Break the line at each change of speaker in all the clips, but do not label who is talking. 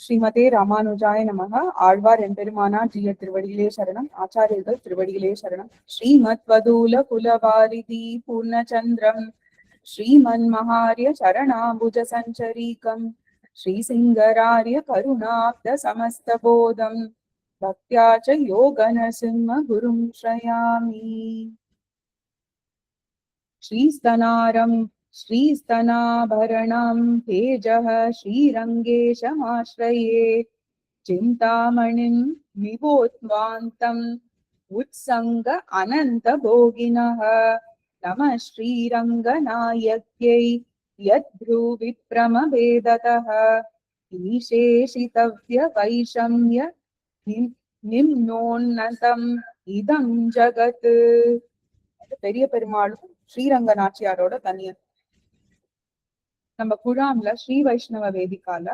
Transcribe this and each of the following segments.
ஸ்ரீமதே ராமானுஜாய நமக. ஆழ்வார் எம்பெருமானார் ஜீய திருவடிகளே சரணம். ஆச்சாரியர்கள் திருவடிகளே சரணம். ஸ்ரீமத் வதூல குலவாரிதி பூர்ணச்சந்திரம் ஸ்ரீமன் மகாரிய சரணாபுஜ சஞ்சரீகம் ஸ்ரீசிங்கராரிய கருணாப்த சமஸ்தபோதம் பக்தியாச்ச யோகன சிம்ம குரும் ஸ்ரயாமி. ஸ்ரீஸ்தனாரம் श्रीस्तनाभरणं तेजः श्रीरङ्गेशमाश्रये चिन्तामणिं विभोत्वान्तम् उत्सङ्ग अनन्तभोगिनः नमः श्रीरङ्गनायक्यै यद्भ्रूविप्रमवेदतः विशेषितव्यवैषम्य निम्नोन्नतम् इदं जगत्. பெரிய பெருமாளும் ஸ்ரீரங்க நாச்சியாரோட தனியன். நம்ம குழாம்ல ஸ்ரீ வைஷ்ணவ வேதிக்கால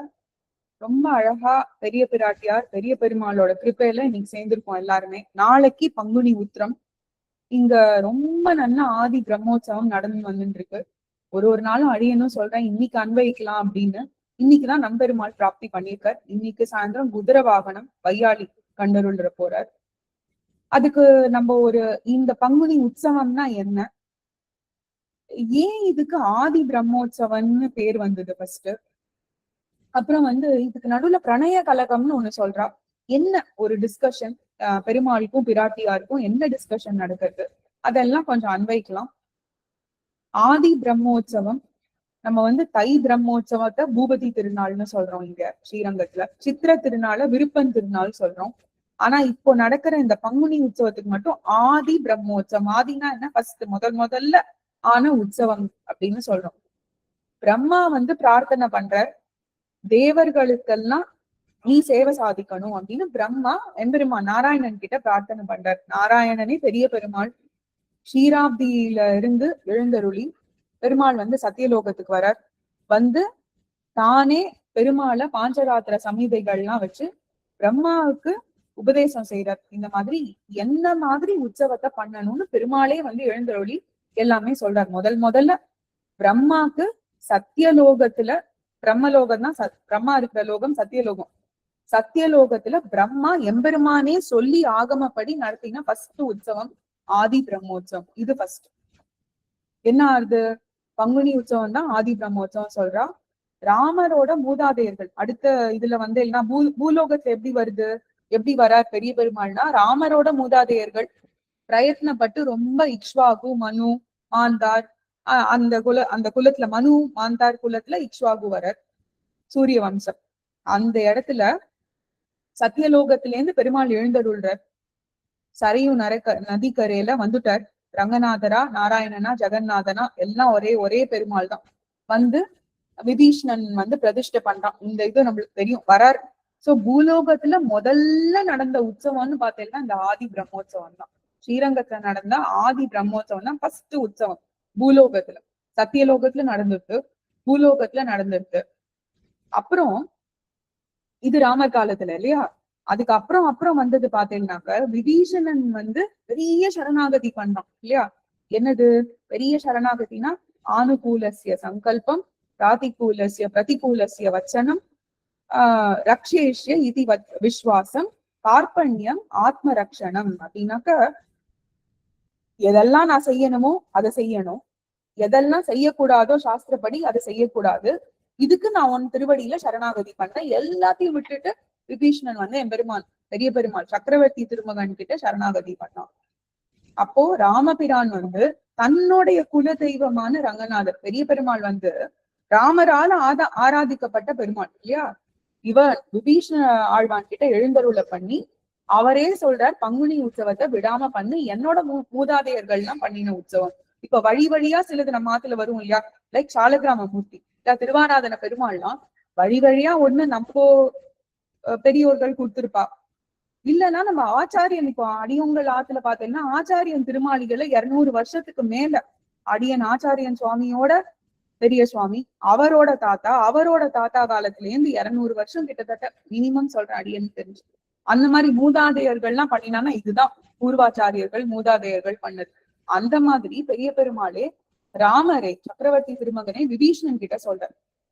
ரொம்ப அழகா பெரிய பிராட்டியார் பெரிய பெருமாளோட கிருப்பையில இன்னைக்கு சேர்ந்திருக்கோம் எல்லாருமே. நாளைக்கு பங்குனி உத்திரம். இங்க ரொம்ப நல்ல ஆதி பிரம்மோற்சவம் நடந்து வந்துட்டு இருக்கு. ஒரு நாளும் அழியணும் சொல்றேன், இன்னைக்கு அன்வயிக்கலாம் அப்படின்னு. இன்னைக்குதான் நம்பெருமாள் பிராப்தி பண்ணியிருக்கார். இன்னைக்கு சாயந்தரம் குதிரை வாகனம் வையாளி கண்டருள்ற போறார். அதுக்கு நம்ம இந்த பங்குனி உற்சவம்னா என்ன, ஏன் இதுக்கு ஆதி பிரம்மோற்சவம்னு பேர் வந்தது ஃபர்ஸ்ட், அப்புறம் இதுக்கு நடுவுல பிரணய கலகம்னு ஒண்ணு சொல்றா. என்ன ஒரு டிஸ்கஷன், பெருமாளுக்கும் பிராட்டியாருக்கும் என்ன டிஸ்கஷன் நடக்கிறது, அதெல்லாம் கொஞ்சம் அன்வைக்கலாம். ஆதி பிரம்மோற்சவம் நம்ம தை பிரம்மோற்சவத்தை பூபதி திருநாள்னு சொல்றோம் இங்க ஸ்ரீரங்கத்துல. சித்திர திருநாள விருப்பன் திருநாள் சொல்றோம். ஆனா இப்போ நடக்கிற இந்த பங்குனி உற்சவத்துக்கு மட்டும் ஆதி பிரம்மோற்சவம். ஆதினா என்ன, ஃபர்ஸ்ட் முதல்ல ஆன உற்சவம் அப்படின்னு சொல்றோம். பிரம்மா பிரார்த்தனை பண்ற தேவர்களுக்கெல்லாம் நீ சேவை சாதிக்கணும் அப்படின்னு பிரம்மா எம்பெருமான் நாராயணன் கிட்ட பிரார்த்தனை பண்றார். நாராயணனே பெரிய பெருமாள் க்ஷீராப்தியில இருந்து எழுந்தருளி பெருமாள் சத்தியலோகத்துக்கு வரார். தானே பெருமாளை பாஞ்சராத்திர சமீதைகள்லாம் வச்சு பிரம்மாவுக்கு உபதேசம் செய்யறார். இந்த மாதிரி என்ன மாதிரி உற்சவத்தை பண்ணணும்னு பெருமாளே எழுந்தருளி எல்லாமே சொல்றார். முதல்ல பிரம்மாக்கு சத்தியலோகத்துல, பிரம்மலோகம் தான் பிரம்மா இருக்கிற லோகம் சத்தியலோகம். சத்தியலோகத்துல பிரம்மா எம்பெருமானே சொல்லி ஆகமப்படி நடத்தின ஃபர்ஸ்ட் உற்சவம் ஆதி பிரம்மோற்சவம். இது ஃபர்ஸ்ட். என்ன ஆறுது, பங்குனி உற்சவம் தான் ஆதி பிரம்மோற்சவம் சொல்றா. ராமரோட மூதாதையர்கள் அடுத்த இதுல எல்லாம் பூலோகத்துல எப்படி வரார் பெரிய பெருமாள்னா, ராமரோட மூதாதையர்கள் பிரயத்னப்பட்டு ரொம்ப இக்ஷ்வாகு மனு மாந்தார் அந்த குலத்துல மனு மாந்தார் குலத்துல இக்ஷ்வாகு வரார், சூரிய வம்சம். அந்த இடத்துல சத்தியலோகத்திலேருந்து பெருமாள் எழுந்தருள்றார். சரையு நதிக்கரையில வந்துட்டார். ரங்கநாதரா நாராயணனா ஜெகநாதனா எல்லாம் ஒரே பெருமாள் தான். விபீஷ்ணன் பிரதிஷ்டை பண்றான். இந்த இது நம்மளுக்கு தெரியும் வரார். சோ பூலோகத்துல முதல்ல நடந்த உற்சவம்னு பார்த்தீங்கன்னா இந்த ஆதி பிரம்மோற்சவம் தான். ஸ்ரீரங்கத்துல நடந்த ஆதி பிரம்மோற்சவம் தான் ஃபர்ஸ்ட் உற்சவம் பூலோகத்துல. சத்தியலோகத்துல நடந்திருக்கு, பூலோகத்துல நடந்திருக்கு. அப்புறம் இது ராமர் காலத்துல இல்லையா. அதுக்கு அப்புறம் வந்தது பாத்தீங்கன்னாக்க விபீஷணன் பெரிய சரணாகதி பண்ணான் இல்லையா. என்னது பெரிய சரணாகதினா, ஆனுகூலசிய சங்கல்பம் பிராதிகூலசிய பிரதிகூலசிய வச்சனம் ரக்ஷேஷ்ய இது விஸ்வாசம் கார்பண்யம் ஆத்ம ரக்ஷணம். அப்படின்னாக்க எதெல்லாம் நான் செய்யணுமோ அதை செய்யணும், எதெல்லாம் செய்யக்கூடாதோ சாஸ்திரப்படி அதை செய்யக்கூடாது. இதுக்கு நான் உன் திருவடியில சரணாகதி பண்ணேன். எல்லாத்தையும் விட்டுட்டு விபீஷ்ணன் எம்பெருமான் பெரிய பெருமாள் சக்கரவர்த்தி திருமகன் கிட்ட சரணாகதி பண்ணான். அப்போ ராமபிரான் தன்னுடைய குல தெய்வமான ரங்கநாதர் பெரிய பெருமாள் ராமரால ஆராதிக்கப்பட்ட பெருமாள் இல்லையா. இவர் விபீஷ்ண ஆழ்வான் கிட்ட எழுந்தருளை பண்ணி அவரே சொல்றார், பங்குனி உற்சவத்தை விடாம பண்ணு, என்னோட மூதாதையர்கள்லாம் பண்ணின உற்சவம். இப்ப வழியா சிலது நம்ம மாத்துல வரும் இல்லையா, லைக் சாலகிராம மூர்த்தி இல்ல திருவாராதன பெருமாள்லாம் வழியா ஒண்ணு நம்ம பெரியோர்கள் கொடுத்திருப்பா. இல்லைன்னா நம்ம ஆச்சாரியன், இப்போ அடியவங்கள் ஆத்துல பார்த்தீங்கன்னா ஆச்சாரியன் திருமாளிகளை 200 வருஷத்துக்கு மேல அடியன் ஆச்சாரியன் சுவாமியோட பெரிய சுவாமி அவரோட தாத்தா காலத்துல இருந்து 200 வருஷம் கிட்டத்தட்ட மினிமம் சொல்றேன் அடியன்னு தெரிஞ்சு. அந்த மாதிரி மூதாதையர்கள்லாம் பண்ணினாங்கன்னா இதுதான் பூர்வாச்சாரியர்கள் மூதாதையர்கள் பண்ணது. அந்த மாதிரி பெரிய பெருமாளே ராமரை சக்கரவர்த்தி திருமகனை விபீஷணன் கிட்ட சொல்ற.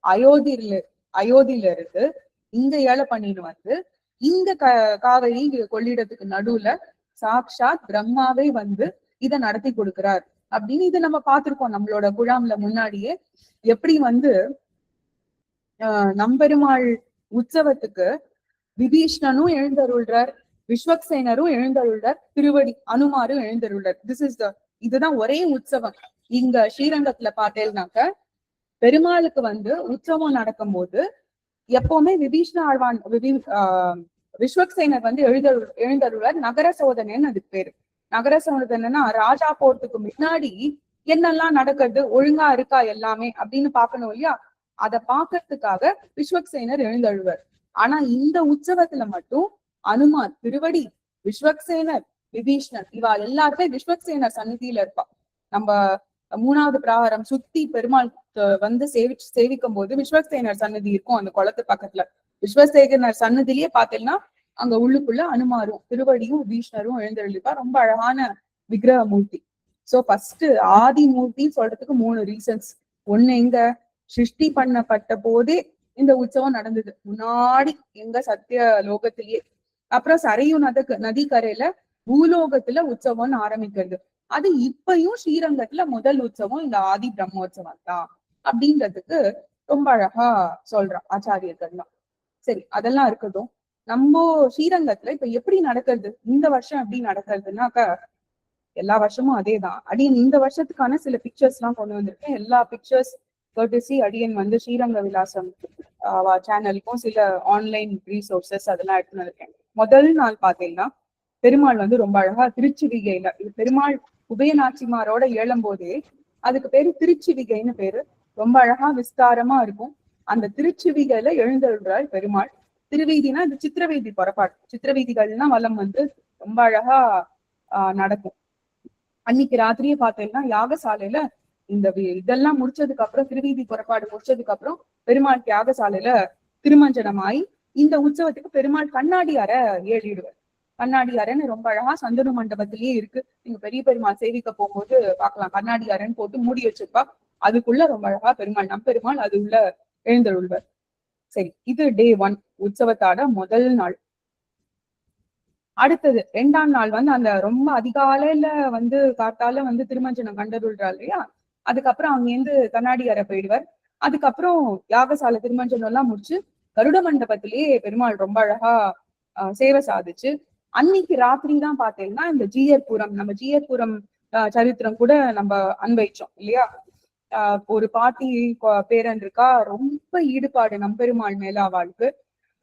அயோத்தியில இருந்து இங்க ஏழப்பண்ணின்னு வந்து இந்த காவிரி கொள்ளிடத்துக்கு நடுவுல சாக்ஷாத் பிரம்மாவே வந்து இத நடத்தி கொடுக்கிறார் அப்படின்னு இதை நம்ம பார்த்திருக்கோம் நம்மளோட குழாம்ல முன்னாடியே. எப்படி வந்து நம்பெருமாள் உற்சவத்துக்கு விபீஷ்ணனும் எழுந்தருள்றார், விஸ்வக்சேனரும் எழுந்தருள்றார், திருவடி அனுமாரும் எழுந்தருள்றார். இதுதான் ஒரே உற்சவம். இங்க ஸ்ரீரங்கத்துல பார்த்தேன்னாக்க பெருமாளுக்கு வந்து உற்சவம் நடக்கும் போது எப்பவுமே விபீஷ்ண ஆழ்வான் விஸ்வக்சேனர் வந்து எழுந்தருள்வார். நகர சோதனைன்னு அதுக்கு பேரு. நகர சோதனைன்னா ராஜா போறதுக்கு முன்னாடி என்னெல்லாம் நடக்கிறது, ஒழுங்கா இருக்கா எல்லாமே அப்படின்னு பாக்கணும் இல்லையா? அதை பாக்குறதுக்காக விஸ்வக்சேனர் எழுந்தழுவர். ஆனா இந்த உற்சவத்துல மட்டும் அனுமான் திருவடி, விஸ்வக்சேனர், விபீஷ்ணன் இவா எல்லாருமே விஸ்வக்சேனர் சந்நிதியில இருப்பா. நம்ம 3வது பிராகாரம் சுத்தி பெருமாள் வந்து சேவிக்கும் போது விஸ்வக்சேனர் சன்னதி இருக்கும் அந்த குளத்து பக்கத்துல. விஸ்வசேகரனர் சன்னதிலேயே பாத்தீங்கன்னா அங்க உள்ளுக்குள்ள அனுமாரும் திருவடியும் விபீஷ்ணரும் எழுந்தருளிப்பா. ரொம்ப அழகான விக்கிரக மூர்த்தி. சோ ஃபர்ஸ்ட் ஆதி மூர்த்தின்னு சொல்றதுக்கு 3 ரீசன்ஸ். ஒண்ணு, எங்க சிருஷ்டி பண்ணப்பட்ட போதே இந்த உற்சவம் நடந்தது, முன்னாடி எங்க சத்திய லோகத்திலேயே. அப்புறம் சரையு நதிக்கரையில பூலோகத்துல உற்சவம்னு ஆரம்பிக்கிறது. அது இப்பயும் ஸ்ரீரங்கத்துல முதல் உற்சவம் இந்த ஆதி பிரம்மோற்சவம் தான் அப்படின்றதுக்கு ரொம்ப அழகா சொல்றான் ஆச்சாரியர்கள்லாம். சரி, அதெல்லாம் இருக்கட்டும். நம்ம ஸ்ரீரங்கத்துல இப்ப எப்படி நடக்கிறது, இந்த வருஷம் எப்படி நடக்கிறதுனாக்க எல்லா வருஷமும் அதேதான். அடியன் இந்த வருஷத்துக்கான சில பிக்சர்ஸ் எல்லாம் கொண்டு வந்திருக்கேன். எல்லா பிக்சர்ஸ் கர்டசி அடியன் வந்து ஸ்ரீரங்க விலாசம் சேனலுக்கும் சில ஆன்லைன் ரீசோர்சஸ் அதெல்லாம் எடுத்துன்னு இருக்கேன். முதல் நாள் பாத்தீங்கன்னா பெருமாள் வந்து ரொம்ப அழகா திருச்சிவிகையில, இது பெருமாள் உபயநாச்சிமாரோட ஏழும் போதே அதுக்கு பேரு திருச்சிவிகைன்னு பேரு. ரொம்ப அழகா விஸ்தாரமா இருக்கும். அந்த திருச்சிவிகையில எழுந்தருள்றாள் பெருமாள். திருவீதினா இது சித்திரவீதி புறப்பாடு. சித்திரவீதிகள்னா வலம் வந்து ரொம்ப அழகா நடக்கும். அன்னைக்கு ராத்திரியே பார்த்தேன்னா யாகசாலையில இந்த இதெல்லாம் முடிச்சதுக்கு அப்புறம், திருவீதி புறப்பாடு முடிச்சதுக்கு அப்புறம் பெருமாள் யாகசாலையில திருமஞ்சனமாயி இந்த உற்சவத்துக்கு பெருமாள் கண்ணாடி அறை ஏறிடுவார். கண்ணாடி அறைன்னு ரொம்ப அழகா சந்தனு மண்டபத்திலேயே இருக்கு. நீங்க பெரிய பெருமாள் சேவிக்க போகும்போது பார்க்கலாம், கண்ணாடி அறைன்னு போட்டு மூடி வச்சிருப்பா. அதுக்குள்ள ரொம்ப அழகா பெருமாள் நம்பெருமாள் அது உள்ள எழுந்தருள்வர். சரி, இது டே 1 உற்சவத்தோட முதல் நாள். அடுத்தது 2ஆம் நாள் வந்து அந்த ரொம்ப அதிகாலையில வந்து காத்தால வந்து திருமஞ்சனம் கண்டருள்றா இல்லையா, அதுக்கப்புறம் அங்கேருந்து கண்ணாடி அறை போயிடுவார். அதுக்கப்புறம் யாகசாலை திருமஞ்சனம் எல்லாம் முடிச்சு கருட மண்டபத்திலேயே பெருமாள் ரொம்ப அழகா சேவை சாதிச்சு அன்னைக்கு ராத்திரி தான் பாத்தீங்கன்னா இந்த ஜீயர்புரம், நம்ம ஜீயர்புரம் சரித்திரம் கூட நம்ம அன்வைச்சோம் இல்லையா. ஒரு பாட்டி பேரன் இருக்கா, ரொம்ப ஈடுபாடு நம்பெருமாள் மேல அவளுக்கு.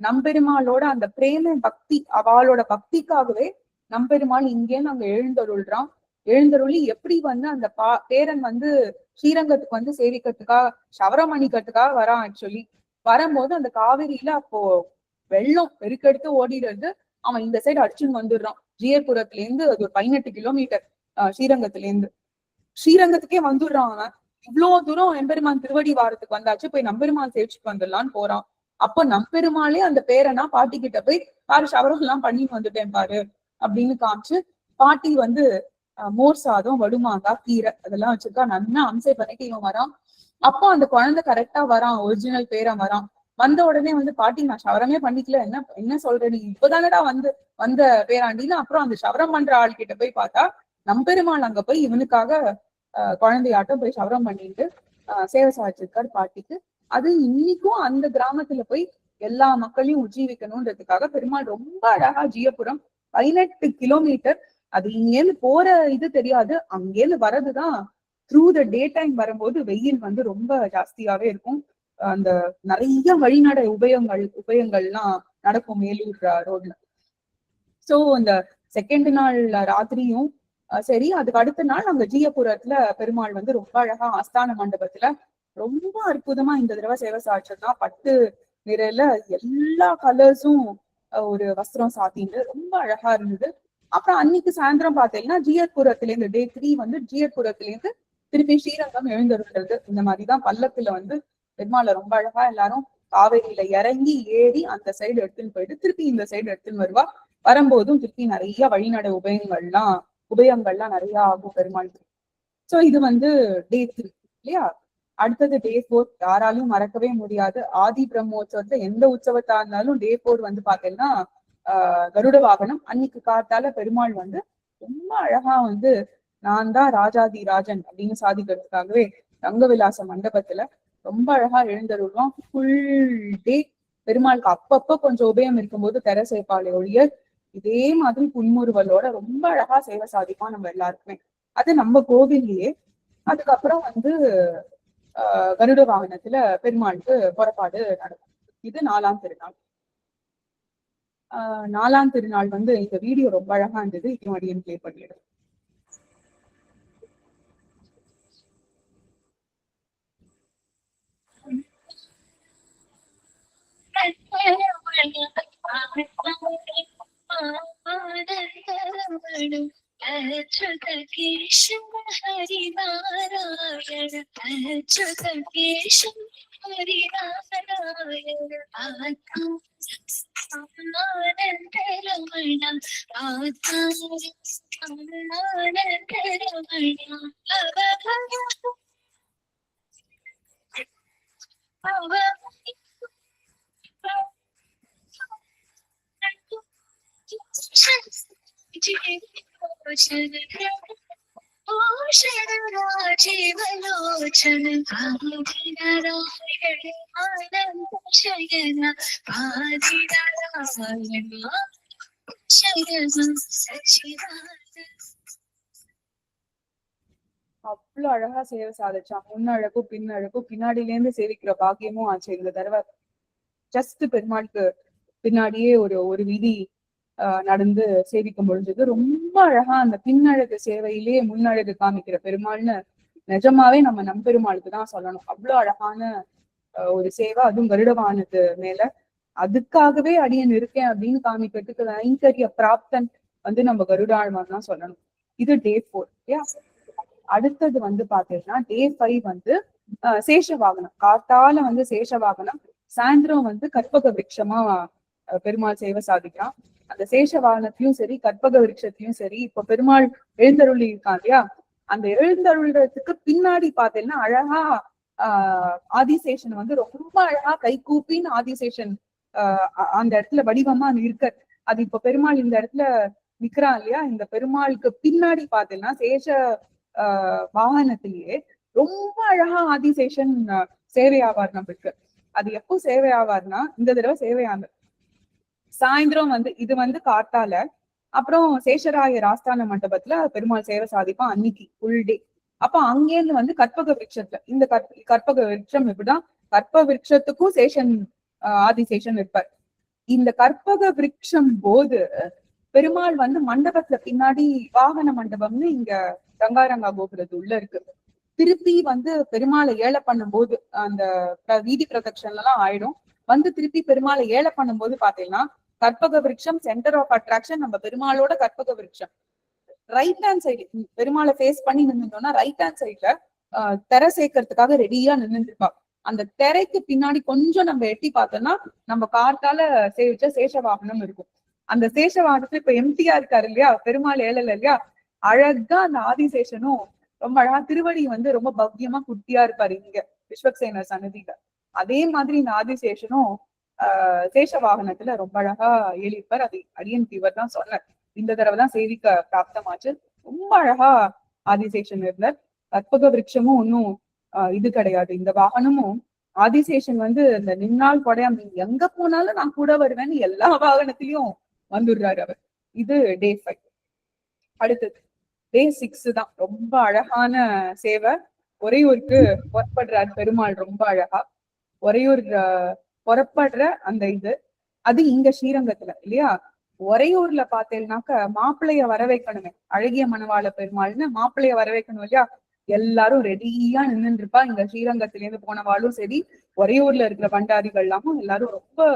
நம்பெருமாளோட அந்த பிரேம பக்தி, அவளோட பக்திக்காகவே நம்பெருமாள் இங்கேன்னு அங்க எழுந்தருள்றான். எழுந்தருளி எப்படி வந்து அந்த பேரன் வந்து ஸ்ரீரங்கத்துக்கு வந்து சேவிக்கிறதுக்காக சவரமணிக்கிறதுக்காக வரான். ஆக்சுவலி வரும்போது அந்த காவிரியில அப்போ வெள்ளம் பெருக்கெடுத்து ஓடிடுறது. அவன் இந்த சைடு அடிச்சுன்னு வந்துடுறான். ஜியர்புரத்துல இருந்து அது ஒரு 18 கிலோமீட்டர் ஸ்ரீரங்கத்துல இருந்து. ஸ்ரீரங்கத்துக்கே வந்துடுறான் அவன். இவ்வளவு தூரம் எம்பெருமான் திருவடி வாரத்துக்கு வந்தாச்சு, போய் நம்பெருமான் சேவிச்சுட்டு வந்துடலான்னு போறான். அப்போ நம்பெருமாளே அந்த பேரனா பாட்டி கிட்ட போய் பாரு சவரம் எல்லாம் பண்ணிட்டு வந்துட்டேன் பாரு அப்படின்னு காமிச்சு, பாட்டி வந்து மோர் சாதம், வடுமாங்காய், கீரை அதெல்லாம் வச்சிருக்கா. நல்லா அம்சை பண்ணிட்டு இவன் வரான். அப்போ அந்த குழந்தை கரெக்டா வரான், ஒரிஜினல் பேரன் வரான். வந்த உடனே வந்து பாட்டி நான் சவரமே பண்ணிக்கல, என்ன சொல்ற நீ, இப்பதானடா வந்த பேராண்டின்னு. அப்புறம் அந்த சவரம் பண்ற ஆள் கிட்ட போய் பார்த்தா நம்பெருமாள் அங்க போய் இவனுக்காக குழந்தையாட்டம் போய் சவரம் பண்ணிட்டு சேவை சாதிச்சிருக்காரு பாட்டிக்கு. அது இன்னைக்கும் அந்த கிராமத்துல போய் எல்லா மக்களையும் உஜ்ஜீவிக்கணும்ன்றதுக்காக பெருமாள் ரொம்ப அழகா ஜியபுரம் 18 கிலோமீட்டர். அது இங்கேருந்து போற இது தெரியாது, அங்கேருந்து வரதுதான் த்ரூ த டே டைம். வரும்போது வெயில் வந்து ரொம்ப ஜாஸ்தியாவே இருக்கும். அந்த நிறைய வழிநடை உபயங்கள்லாம் நடக்கும் மேலூர் ரோட்ல. சோ அந்த செகண்ட் நாள் ராத்திரியும் சரி, அதுக்கு அடுத்த நாள் அங்க ஜியபுரத்துல பெருமாள் வந்து ரொம்ப அழகா ஆஸ்தான மண்டபத்துல ரொம்ப அற்புதமா இந்த தடவை சேவை சாட்சிதான். பட்டு நிறையில எல்லா கலர்ஸும் ஒரு வஸ்திரம் சாத்திட்டு ரொம்ப அழகா இருந்தது. அப்புறம் அன்னைக்கு சாயந்தரம் பார்த்தீங்கன்னா ஜியர்புரத்துல இருந்து டே 3 வந்து ஜியர்புரத்துல இருந்து திருப்பி ஸ்ரீரங்கம் எழுந்திருக்கிறது. இந்த மாதிரிதான் பல்லக்குல வந்து பெருமாளை ரொம்ப அழகா எல்லாரும் காவேரியில இறங்கி ஏறி அந்த சைடு எடுத்துன்னு போயிட்டு திருப்பி இந்த சைடு எடுத்துன்னு வருவா. வரும்போதும் திருப்பி நிறைய வழிநடை உபயங்கள்லாம் நிறைய ஆகும் பெருமாளுக்கு. சோ இது வந்து டே 3 இல்லையா. அடுத்தது டே 4 யாராலையும் மறக்கவே முடியாது. ஆதி பிரம்மோற்சவத்துல எந்த உற்சவத்தா இருந்தாலும் டே 4 வந்து பாத்தீங்கன்னா கருட வாகனம். அன்னைக்கு காத்தால பெருமாள் வந்து ரொம்ப அழகா வந்து நான் தான் ராஜாதி ராஜன் அப்படின்னு சாதிக்கிறதுக்காகவே ரங்க விலாச மண்டபத்துல ரொம்ப அழகா எழுந்தருள்வோம். ஃபுல் டே பெருமாளுக்கு அப்பப்ப கொஞ்சம் உபயம் இருக்கும்போது தெர சேர்ப்பாளே ஒழிய இதே மாதிரி புன்முறுவலோட ரொம்ப அழகா சேவை சாதிப்போம் நம்ம எல்லாருக்குமே. அது நம்ம கோவில்லயே. அதுக்கப்புறம் வந்து கருட வாகனத்துல பெருமாளுக்கு புறப்பாடு நடக்கும். இது 4ஆம் திருநாள். 4ஆம் திருநாள் வந்து இந்த வீடியோ ரொம்ப அழகா இருந்தது. இது அடியன் பிளே பண்ணிடுறேன்.
अच्युत केशव हरि नारायण अच्युत केशव हरि नारायण आनंदरमण जीवलोचन आनंद शयन आदिनारायण शयन सचिदानंद.
அவ்வளவு அழகா சேவை சாதிச்சான். முன்னழகும் பின்னழகும் பின்னாடியில இருந்து சேவிக்கிற பாக்கியமும் ஆச்சு. இந்த தடவை ஜஸ்ட் பெருமாளுக்கு பின்னாடியே ஒரு வீதி நடந்து சேவிக்கும் பொழுது ரொம்ப அழகா அந்த பின்னழகு சேவையிலேயே முன்னழகு காமிக்கிற பெருமாள்னு நிஜமாவே நம்ம நம்பெருமாளுக்கு தான் சொல்லணும். அவ்வளவு அழகான ஒரு சேவை, அதுவும் கருடவானது மேல. அதுக்காகவே அடியன் இருக்கேன் அப்படின்னு காமிக்கிறதுக்கு ஐங்கரிய பிராப்தன் வந்து நம்ம கருடாழ்வான் தான் சொல்லணும். இது டே 4. அடுத்தது வந்து பாத்தீங்கன்னா டே 5 வந்து சேஷ வாகனம். காத்தால வந்து சேஷ வாகனம், சாயந்தரம் வந்து கற்பக விருட்சமா பெருமாள் சேவை சாதிக்கிறான். அந்த சேஷ வாகனத்தையும் சரி கற்பக விருட்சத்தையும் சரி இப்ப பெருமாள் எழுந்தருளி இருக்கான் இல்லையா, அந்த எழுந்தருள்றதுக்கு பின்னாடி பாத்தீங்கன்னா அழகா ஆதிசேஷன் வந்து ரொம்ப அழகா கை கூப்பின்னு ஆதிசேஷன் அந்த இடத்துல வடிவமா இருக்க. அது இப்ப பெருமாள் இந்த இடத்துல நிக்கிறான் இல்லையா, இந்த பெருமாளுக்கு பின்னாடி பாத்தீங்கன்னா சேஷ வாகனத்திலேயே ரொம்ப அழகா ஆதிசேஷன் சேவை ஆவார் நம்மளுக்கு. அது எப்போ சேவை ஆவார்னா இந்த தடவை சேவையாங்க சாயந்தரம் வந்து இது வந்து காத்தால. அப்புறம் சேஷராயர் ஆஸ்தான மண்டபத்துல பெருமாள் சேவை சாதிப்பான் அன்னைக்கு ஃபுல் டே. அப்ப அங்கேருந்து வந்து கற்பக விருட்சத்துல இந்த கற்பக விருட்சம் இப்படிதான் கற்ப விருட்சத்துக்கும் சேஷன் ஆதிசேஷன் இருப்பார். இந்த கற்பக விருட்சம் போது பெருமாள் வந்து மண்டபத்துல பின்னாடி வாகன மண்டபம்னு இங்க ரங்காரங்கா கோபுரத்து உள்ள இருக்கு. திருப்பி வந்து பெருமாளை ஏழை பண்ணும் போது அந்த வீதி பிரதட்சணம் எல்லாம் ஆயிடும். வந்து திருப்பி பெருமாளை ஏழை பண்ணும் போது பாத்தீங்கன்னா கற்பக விருட்சம் சென்டர் ஆஃப் அட்ராக்ஷன் நம்ம பெருமாளோட கற்பக விருட்சம். ரைட் ஹேண்ட் சைடு பெருமாளை ஃபேஸ் பண்ணி நின்றுட்டோம்னா ரைட் ஹேண்ட் சைட்ல திரை சேர்க்கறதுக்காக ரெடியா நின்று இருப்பா. அந்த திரைக்கு பின்னாடி கொஞ்சம் நம்ம எட்டி பார்த்தோம்னா நம்ம கார்த்தால சேவிச்ச சேஷ வாகனம் இருக்கும். அந்த சேஷ வாகனத்துல இப்ப எம்டியா இருக்காரு இல்லையா, பெருமாள் ஏழல இல்லையா, அழகா அந்த ஆதிசேஷனும் ரொம்ப அழகா திருவடி வந்து ரொம்ப பவ்யமா குட்டியா இருப்பாரு இங்க விஸ்வக்சேனர் சன்னதியில. அதே மாதிரி இந்த ஆதிசேஷனும் சேஷ வாகனத்துல ரொம்ப அழகா ஏழிருப்பார். அது அடியன் இவர் தான் சொன்னார். இந்த தடவை தான் சேவிக்க பிராப்தமாச்சு. ரொம்ப அழகா ஆதிசேஷன் இருந்தார். கற்பக விருட்சமும் ஒன்னும் இது கிடையாது. இந்த வாகனமும் ஆதிசேஷன் வந்து இந்த நின்னால் கொடையாம எங்க போனாலும் நான் கூட வருவேன்னு எல்லா வாகனத்திலயும் வந்துடுறாரு அவர். இது டே 5. அடுத்தது டே 6 தான் ரொம்ப அழகான சேவை. உறையூருக்கு புறப்படுறாரு பெருமாள் ரொம்ப அழகா. உறையூர் புறப்படுற அந்த இது அது இங்க ஸ்ரீரங்கத்துல இல்லையா. உறையூர்ல பாத்தேன்னாக்க மாப்பிள்ளைய வர வைக்கணுமே, அழகிய மணவாள பெருமாள்னு மாப்பிள்ளைய வர வைக்கணும் இல்லையா. எல்லாரும் ரெடியா நின்று இருப்பா. இங்க ஸ்ரீரங்கத்துல இருந்து போனவாளும் சரி உறையூர்ல இருக்கிற பண்டாரிகள் எல்லாமும் எல்லாரும் ரொம்ப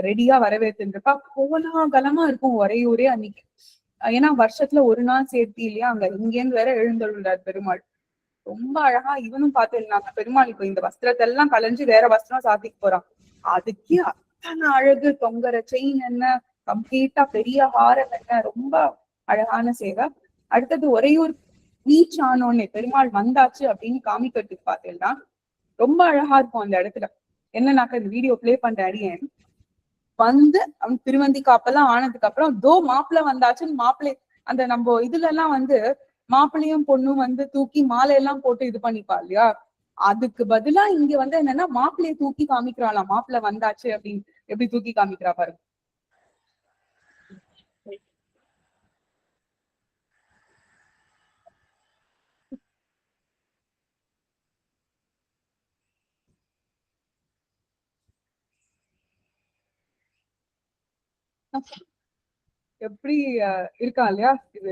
ரெடியா வரவேற்றுன்னு இருப்பா. கோலாகலமா இருக்கும் உறையூரே அன்னைக்கு. ஏன்னா வருஷத்துல ஒரு நாள் சேர்த்தி இல்லையா, அங்க இங்கேருந்து வேற எழுந்தருள்ளார் பெருமாள். ரொம்ப அழகா இவனும் பாத்துருந்தாங்க. பெருமாள் இப்ப இந்த வஸ்திரத்தை எல்லாம் கலைஞ்சு வேற வஸ்திரம் சாத்திக்கு போறான். அதுக்கே அத்தனை அழகு, தொங்கர செயின் என்ன, கம்ப்ளீட்டா பெரிய ஹாரம் என்ன, ரொம்ப அழகான சேவை. அடுத்தது உறையூர் ரீச் ஆனோடனே பெருமாள் வந்தாச்சு அப்படின்னு காமிக்கிறதுக்கு பாத்தீங்கன்னா ரொம்ப அழகா இருக்கும் அந்த இடத்துல. என்னன்னாக்கா இந்த வீடியோ பிளே பண்ற அடியேன் வந்து அவன் திருவந்தி காப்பெல்லாம் ஆனதுக்கு அப்புறம் தோ மாப்பிள்ளை வந்தாச்சுன்னு மாப்பிள்ளை அந்த நம்ம இதுல எல்லாம் வந்து மாப்பிள்ளையும் பொண்ணும் வந்து தூக்கி மாலை எல்லாம் போட்டு இது பண்ணிப்பா இல்லையா, அதுக்கு பதிலா இங்க வந்து என்னன்னா மாப்பிள்ளைய தூக்கி காமிக்கிறாளாம். மாப்பிள்ளை வந்தாச்சு அப்படின்னு எப்படி தூக்கி காமிக்கிறா பாருங்க. எப்படி இருக்கா இல்லையா இது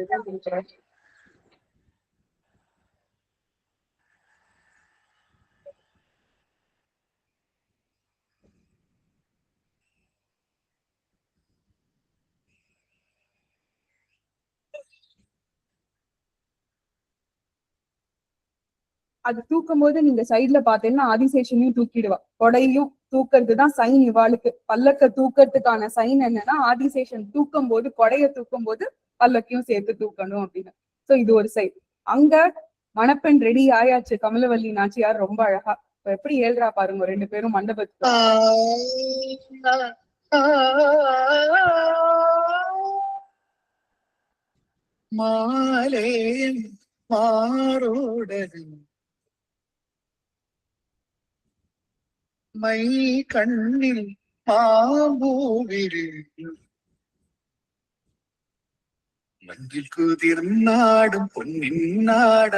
அது தூக்கும் போது நீங்க சைட்ல பாத்தீங்கன்னா ஆதிசேஷனையும் தூக்கிடுவா. கொடையும் தூக்குறதுதான் சைன் இவாளுக்கு. பல்லக்க தூக்கறதுக்கான சைன் என்னன்னா ஆதிசேஷன் தூக்கும் போது கொடைய தூக்கும் போது பல்லக்கையும் சேர்த்து தூக்கணும் அப்படின்னு. சோ இது ஒரு சைட். அங்க மணப்பெண் ரெடி ஆயாச்சு. கமலவல்லி நாச்சியார் ரொம்ப அழகா இப்ப எப்படி ஏழ்றா பாருங்க ரெண்டு பேரும் மண்டபத்துக்கு.
மாலே மாரோடது மை கண்ணில் பாம்பூவிரு மஞ்சில் குதிர்நாடும் பொன்னின் நாட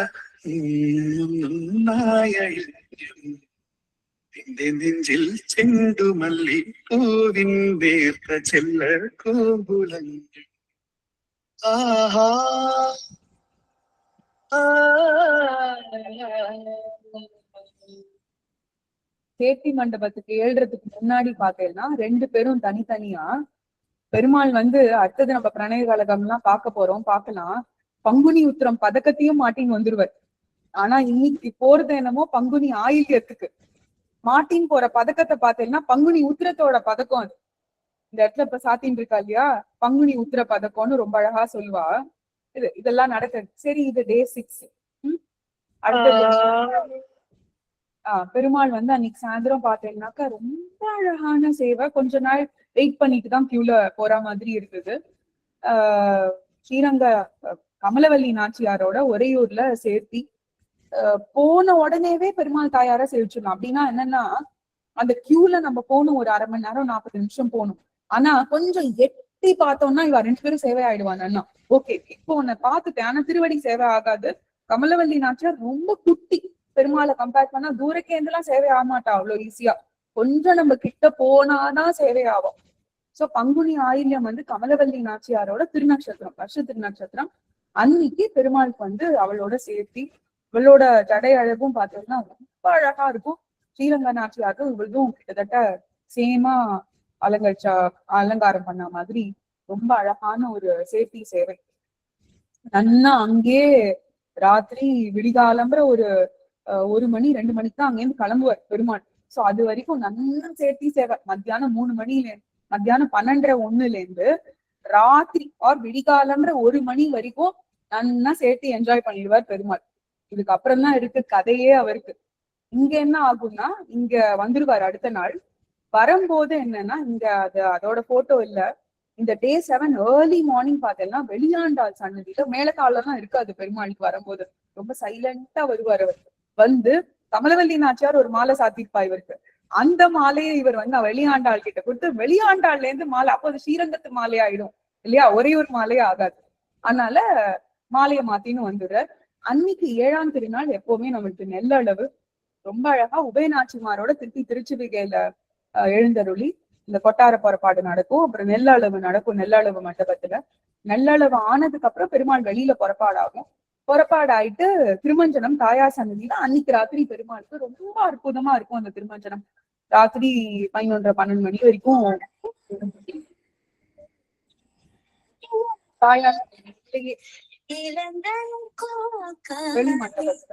நெஞ்சில் செண்டு மல்லி பூவின் வேர்த்த செல்ல கோபுலங்கள். ஆஹா
சேத்தி மண்டபத்துக்கு ஏழ்றதுக்கு முன்னாடி பாத்தீங்கன்னா ரெண்டு பேரும் தனித்தனியா பெருமாள் வந்து அடுத்தது நம்ம பிரணய கழகம் எல்லாம் பார்க்க போறோம் பார்க்கலாம். பங்குனி உத்திரம் பதக்கத்தையும் மாட்டின்னு வந்துருவார். ஆனா இன்னைக்கு போறது என்னமோ பங்குனி ஆயில்யத்துக்கு மாட்டின் போற பதக்கத்தை பார்த்தீங்கன்னா பங்குனி உத்திரத்தோட பதக்கம் அது. இந்த இடத்துல இப்ப சாத்தின்னு இருக்கா இல்லையா பங்குனி உத்திர பதக்கம்னு ரொம்ப அழகா சொல்லுவா. இதெல்லாம் நடக்குது. சரி இது டே 6. அடுத்தது பெருமாள் வந்து அன்னைக்கு சாயந்தரம் பாத்தீங்கன்னாக்கா ரொம்ப அழகான சேவை. கொஞ்ச நாள் வெயிட் பண்ணிட்டு தான் கியூல போற மாதிரி இருக்குது. ஸ்ரீரங்க கமலவல்லி நாச்சியாரோட ஒரையூர்ல சேர்த்தி போன உடனேவே பெருமாள் தாயார சேவிச்சிடலாம். அப்படின்னா என்னன்னா அந்த கியூல நம்ம போகணும், ஒரு 1/2 மணி நேரம் 40 நிமிஷம் போகணும். ஆனா கொஞ்சம் எட்டி பார்த்தோம்னா இவ 2 பேரும் சேவை ஆயிடுவாங்க. ஓகே இப்போ உன்னை பார்த்துட்டேன் ஆனா திருவடி சேவை ஆகாது. கமலவல்லி நாச்சியார் ரொம்ப குட்டி. பெருமாளை கம்பேர் பண்ணா தூரக்கே இருந்தெல்லாம் சேவை ஆகமாட்டா அவ்வளவு ஈஸியா. கொஞ்சம் நம்ம கிட்ட போனாதான் சேவை ஆகும். சோ பங்குனி ஆயில்யம் வந்து கமலவல்லி நாச்சியாரோட திருநட்சத்திரம், வருஷ திருநட்சத்திரம். அன்னைக்கு பெருமாளுக்கு வந்து அவளோட சேர்த்தி இவளோட ஜடை அழகும் பார்த்தோம்னா ரொம்ப அழகா இருக்கும். ஸ்ரீரங்க நாச்சியாருக்கும் இவளும் கிட்டத்தட்ட சேமா அலங்காரம் பண்ண மாதிரி ரொம்ப அழகான ஒரு சேர்த்தி சேவை. நன்னா அங்கே ராத்திரி விடிகாலம்புற ஒரு 1 மணி 2 மணிக்கு தான் அங்கேருந்து கிளம்புவார் பெருமாள். சோ அது வரைக்கும் நல்லா சேர்த்தி சேவை. மத்தியானம் 3 மணில மத்தியானம் 12:30 இருந்து ராத்திரி விடிகாலம்ன்ற 1 மணி வரைக்கும் நல்லா சேர்த்து என்ஜாய் பண்ணிடுவார் பெருமாள். இதுக்கு அப்புறம் தான் இருக்கு கதையே அவருக்கு. இங்க என்ன ஆகும்னா இங்க வந்துருவாரு அடுத்த நாள். வரும்போது என்னன்னா இங்க அதோட போட்டோ இல்ல. இந்த டே 7 ஏர்லி மார்னிங் பார்த்தேன்னா வெளியாண்டாள் சன்னதியில மேலத்தாளெல்லாம் இருக்காது. பெருமாளுக்கு வரும்போது ரொம்ப சைலண்டா வருவார் அவர். வந்து கமலவல்லி நாச்சியார் ஒரு மாலை சாத்திருப்பா இவருக்கு. அந்த மாலையை இவர் வந்து வெளியாண்டாள் கிட்ட கொடுத்து வெளியாண்டாள்ல இருந்து மாலை, அப்போது ஸ்ரீரங்கத்து மாலை ஆயிடும் இல்லையா, ஒரே ஒரு மாலையே ஆகாது. அதனால மாலையை மாத்தின்னு வந்துடுறார். அன்னைக்கு 7ஆம் திருநாள் எப்பவுமே நம்மளுக்கு நெல்லளவு ரொம்ப அழகா உபயநாச்சிமாரோட திருச்சிவிகையில எழுந்தருளி இந்த கொட்டார புறப்பாடு நடக்கும். அப்புறம் நெல்லளவு நடக்கும் நெல்லளவு மண்டபத்துல. நெல்லளவு ஆனதுக்கு அப்புறம் பெருமாள் வெளியில புறப்பாடாகும். புறப்பாடு ஆயிட்டு திருமஞ்சனம் தாயார் சன்னதியில அன்னைக்கு ராத்திரி பெருமாளுக்கு ரொம்ப அற்புதமா இருக்கும். அந்த திருமஞ்சனம் ராத்திரி 11:30-12 மணி வரைக்கும் தாயார் வெளி மண்டபத்துல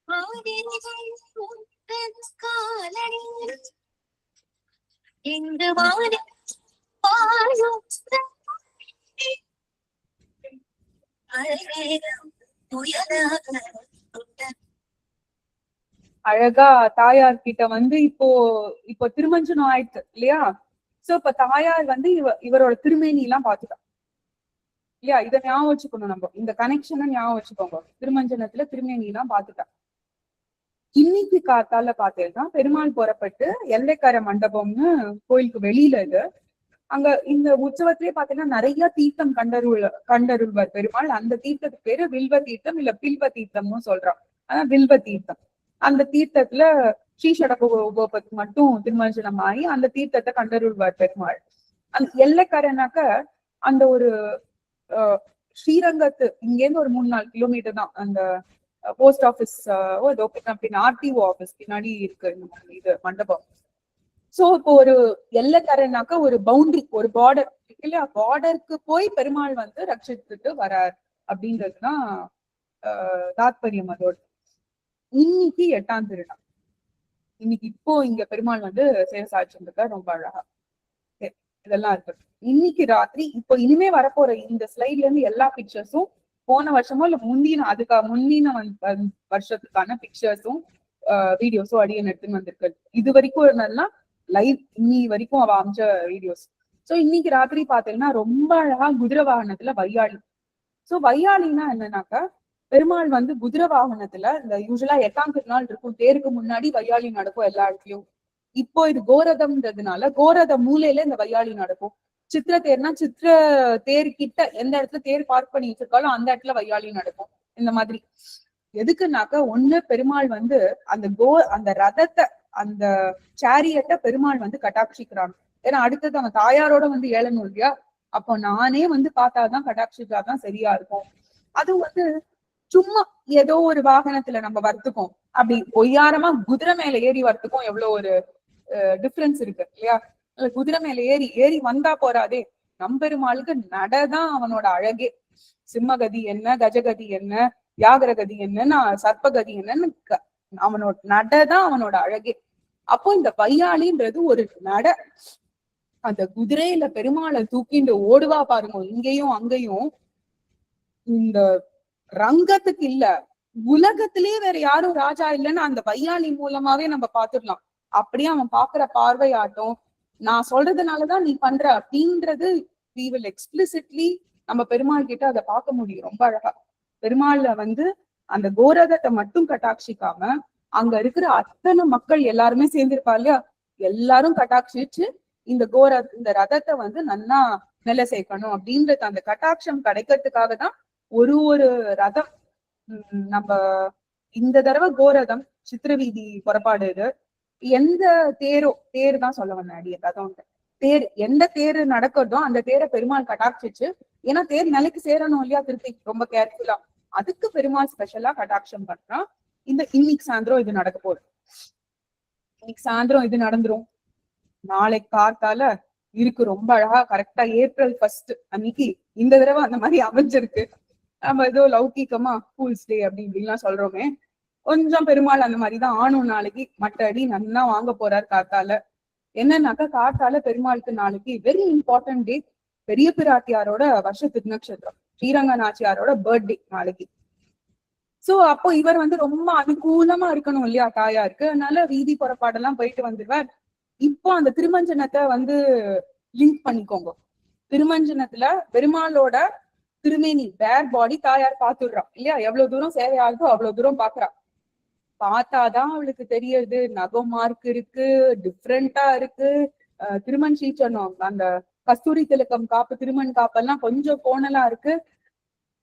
காலடி இங்கு வாழும் வாழும் அழகேகம் புயலாக
அழகா தாயார் கிட்ட வந்து இப்போ திருமஞ்சனம் ஆயிடுச்சு இல்லையா? சோ இப்ப தாயார் வந்து இவரோட திருமேனி எல்லாம் பாத்துட்டா இல்லையா? இத ஞாபகம் வச்சுக்கணும், நம்ம இந்த கனெக்ஷனை ஞாபகம் வச்சுக்கோங்க. திருமஞ்சனத்துல திருமேனி எல்லாம் பாத்துட்டா. இன்னைக்கு காத்தால பாத்தீங்கன்னா பெருமாள் புறப்பட்டு எல்லைக்கரை மண்டபம்னு கோயிலுக்கு வெளியில இது. அங்க இந்த உற்சவத்திலேயே பாத்தீங்கன்னா நிறைய தீர்த்தம் கண்டருள்வார் பெருமாள். அந்த தீர்த்தத்துக்கு பேரு வில்வ தீர்த்தம் இல்ல பில்வ தீர்த்தம்னு சொல்றான். ஆனா வில்வ தீர்த்தம். அந்த தீர்த்தத்துல ஸ்ரீஷடகோபத்துக்கு மட்டும் திருமஞ்சனம் ஆகி அந்த தீர்த்தத்தை கண்டருள்வார் பெருமாள். அந்த எல்லைக்கரைனாக்க அந்த ஒரு ஸ்ரீரங்கத்து இங்கேருந்து ஒரு 3-4 கிலோமீட்டர் தான் அந்த போஸ்ட் ஆபீஸ் ஆர்டிஓ ஆபீஸ் பின்னாடி இருக்கு இது மண்டபம். சோ இப்போ ஒரு எல்லைக்கரைனாக்க ஒரு பவுண்டரி, ஒரு பார்டர் இல்லையா? பார்டருக்கு போய் பெருமாள் வந்து ரட்சித்துட்டு வரார் அப்படின்றதுதான் தாத்பரியம் அதோட. இன்னைக்கு 8ஆம் திருநாள். இன்னைக்கு இப்போ இங்க பெருமாள் வந்து சேவை சாட்சிருக்க ரொம்ப அழகா இதெல்லாம் இருக்கு. இன்னைக்கு ராத்திரி இப்போ இனிமே வரப்போற இந்த ஸ்லைட்ல இருந்து எல்லா பிக்சர்ஸும் போன வருஷமோ இல்ல முந்தின வருஷத்துக்கான பிக்சர்ஸும் வீடியோஸும் அடியன் எடுத்துன்னு வந்திருக்கு. இது வரைக்கும் என்னன்னா லைவ் இன்னி வரைக்கும் அவ அமைச்ச வீடியோஸ். சோ இன்னைக்கு ராத்திரி பாத்தீங்கன்னா ரொம்ப அழகா குதிரை வாகனத்துல வையாளி. சோ வையாளின்னா என்னன்னாக்கா பெருமாள் வந்து குதிரை வாகனத்துல இந்த யூஸ்வலா 8ஆம் திருநாள் இருக்கும், தேருக்கு முன்னாடி வையாளி நடக்கும் எல்லா இடத்துலயும். இப்போ இது கோரதம்ன்றதுனால கோரத மூலையில இந்த வையாளி நடக்கும். சித்திர தேர்னா சித்திர தேர் கிட்ட எந்த இடத்துல தேர் பார்க் பண்ணி வச்சிருக்காலும் அந்த இடத்துல வையாளி நடக்கும். இந்த மாதிரி எதுக்குன்னாக்க ஒண்ணு பெருமாள் வந்து அந்த ரதத்தை அந்த சேரியட்டை பெருமாள் வந்து கட்டாட்சிக்கிறாங்க. ஏன்னா அடுத்தது அவன் தாயாரோட வந்து ஏழணும் இல்லையா? அப்போ நானே வந்து பார்த்தாதான் கட்டாட்சிச்சாதான் சரியா இருக்கும். அதுவும் வந்து சும்மா ஏதோ ஒரு வாகனத்துல நம்ம வரத்துக்கும் அப்படி ஒய்யாரமா குதிரை மேல ஏறி வரத்துக்கும் எவ்வளவு ஒரு டிஃபரன்ஸ் இருக்கு இல்லையா? குதிரை மேல ஏறி வந்தா போறாதே, நம்பெருமாளுக்கு நடதான் அவனோட அழகே. சிம்மகதி என்ன, கஜகதி என்ன, வியாகரகதி என்னன்னு, சர்ப்பகதி என்னன்னு அவனோட நடதான் அவனோட அழகே. அப்போ இந்த வையாளின்றது ஒரு நட. அந்த குதிரையில பெருமாளை தூக்கிண்டு ஓடுவா பாருங்க, இங்கேயும் அங்கேயும். இந்த ரங்கத்துக்கு இல்ல, உலகத்திலேயே வேற யாரும் ராஜா இல்லைன்னு அந்த வையாளி மூலமாவே நம்ம பாத்துடலாம். அப்படியே அவன் பாக்குற பார்வையாட்டம், நான் சொல்றதுனாலதான் நீ பண்ற அப்படின்றது we will explicitly நம்ம பெருமாள் கிட்ட அதை பார்க்க முடியும். ரொம்ப அழகா பெருமாள்ல வந்து அந்த கோரதத்தை மட்டும் கட்டாட்சிக்காம அங்க இருக்கிற அத்தனை மக்கள் எல்லாருமே சேர்ந்திருப்பா இல்லையா? எல்லாரும் கட்டாட்சிச்சு இந்த ரதத்தை வந்து நல்லா நிலை சேர்க்கணும் அப்படின்றது அந்த கட்டாட்சம் கிடைக்கிறதுக்காக தான் ஒரு ரதம். நம்ம இந்த தடவை கோரதம் சித்திரவீதி புறப்பாடு இது. எந்த தேர் தான் சொல்ல வந்தேன் அடிய ரதம் தேர். எந்த தேர் நடக்கிறதோ அந்த தேரை பெருமாள் கட்டாட்சிச்சு, ஏன்னா தேர் நிலைக்கு சேரணும் இல்லையா திருப்பி, ரொம்ப கேர்ஃபுல்லா. அதுக்கு பெருமாள் ஸ்பெஷலா கட்டாட்சம் பண்றான். இன்னைக்கு சாயந்தரம் இது நடக்க போகுது. இன்னைக்கு சாயந்தரம் இது நடந்துரும். நாளைக்கு காத்தால இருக்கு ரொம்ப அழகா கரெக்டா ஏப்ரல் 1 அன்னைக்கு இந்த தடவை அந்த மாதிரி அமைஞ்சிருக்கு. நம்ம ஏதோ லௌகிக்கமா ஃபூல்ஸ் டே அப்படி இப்படின்லாம் சொல்றோமே, கொஞ்சம் பெருமாள் அந்த மாதிரிதான் ஆணும். நாளைக்கு மட்ட அடி நல்லா வாங்க போறாரு காத்தால. என்னன்னாக்கா காத்தால பெருமாளுக்கு நாளைக்கு வெரி இம்பார்ட்டன்ட் டே. பெரிய பிராட்டியாரோட வருஷ திருநக்ஷத்திரம், ஸ்ரீரங்க நாச்சியாரோட பர்த்டே நாளைக்கு. சோ அப்போ இவர் வந்து ரொம்ப அனுகூலமா இருக்கணும் இல்லையா தாயாருக்கு. அதனால வீதி புறப்பாடெல்லாம் போயிட்டு வந்துடுவார். இப்போ அந்த திருமஞ்சனத்தை வந்து லிங்க் பண்ணிக்கோங்க. திருமஞ்சனத்துல பெருமாளோட திருமேனி பேர் பாடி தாயார் பாத்துடுறான் இல்லையா? எவ்வளவு தூரம் சேவையாகுதோ அவ்வளவு தூரம் பாக்குறா. பார்த்தாதான் அவளுக்கு தெரியுது நகம் மார்க் இருக்கு, டிஃப்ரெண்டா இருக்கு. திருமண் சீச்சனம் அந்த கஸ்தூரி திலக்கம் காப்பு, திருமண் காப்பெல்லாம் கொஞ்சம் கோணலா இருக்கு.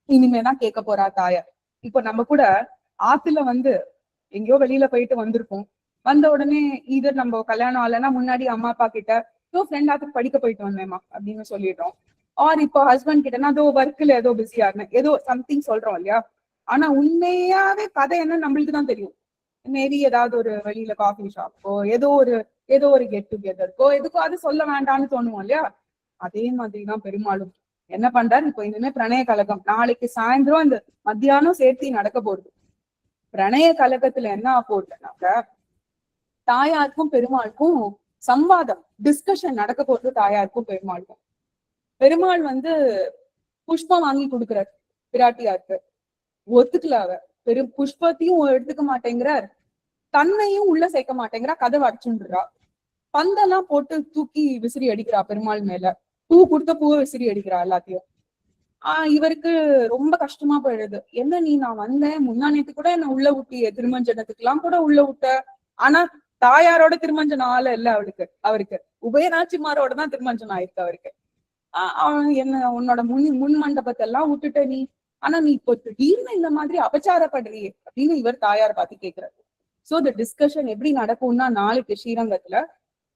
இனிமேதான் கேட்க போறா தாயார். இப்ப நம்ம கூட ஆத்துல வந்து எங்கேயோ வெளியில போயிட்டு வந்திருக்கோம். வந்த உடனே இது நம்ம கல்யாணம் ஆகலைன்னா முன்னாடி அம்மா அப்பா கிட்ட ஃப்ரெண்ட் ஆத்துக்கு படிக்க போயிட்டு வந்தேம்மா அப்படின்னு சொல்லிடுறோம். ஆர் இப்போ ஹஸ்பண்ட் கிட்டனா ஏதோ ஒர்க்ல ஏதோ பிஸியா இருந்தேன் ஏதோ சம்திங் சொல்றோம் இல்லையா? ஆனா உண்மையாவே கதை என்ன நம்மளுக்கு தான் தெரியும். மேபி ஏதாவது ஒரு வெளியில காஃபி ஷாப்போ ஏதோ ஒரு கெட் டுகெதருக்கோ எதுக்கோ அது சொல்ல வேண்டாம்னு தோணுவோம் இல்லையா? அதே மாதிரிதான் பெருமாளும் என்ன பண்றாரு. இப்போ இனிமே பிரணய கழகம் நாளைக்கு சாயந்தரம் இந்த மத்தியானம் சேர்த்தி நடக்க போகுது. பிரணய கலகத்துல என்ன போட்டுனாக்க தாயாருக்கும் பெருமாளுக்கும் சம்வாதம் டிஸ்கஷன் நடக்க போறது தாயாருக்கும் பெருமாளுக்கும். பெருமாள் வந்து புஷ்பம் வாங்கி கொடுக்குறார் பிராட்டியாருக்கு, ஒத்துக்கல அவ. புஷ்பத்தையும் எடுத்துக்க மாட்டேங்கிறார், தன்னையும் உள்ள சேர்க்க மாட்டேங்கிறா, கதவை அடிச்சுன்றா, பந்தெல்லாம் போட்டு தூக்கி விசிறி அடிக்கிறா பெருமாள் மேல, பூ கொடுத்த பூவை விசிறி அடிக்கிறா எல்லாத்தையும். இவருக்கு ரொம்ப கஷ்டமா போயிடுது. என்ன நீ, நான் வந்தேன் முன்னாடி கூட என்ன உள்ள விட்டிய, திருமஞ்சனத்துக்கு எல்லாம் கூட உள்ள விட்ட, ஆனா தாயாரோட திருமஞ்சனம் ஆள இல்ல அவருக்கு உபயநாச்சிமாரோட தான் திருமஞ்சனம் ஆயிருக்கு அவருக்கு. என்ன உன்னோட முன் மண்டபத்தை எல்லாம் விட்டுட்ட நீ, ஆனா நீ இப்போ திடீர்னு இந்த மாதிரி அபச்சாரப்படுறியே அப்படின்னு இவர் தாயார் பார்த்து கேக்குறாரு. சோ இந்த டிஸ்கஷன் எப்படி நடக்கும்னா, நாளைக்கு ஸ்ரீரங்கத்துல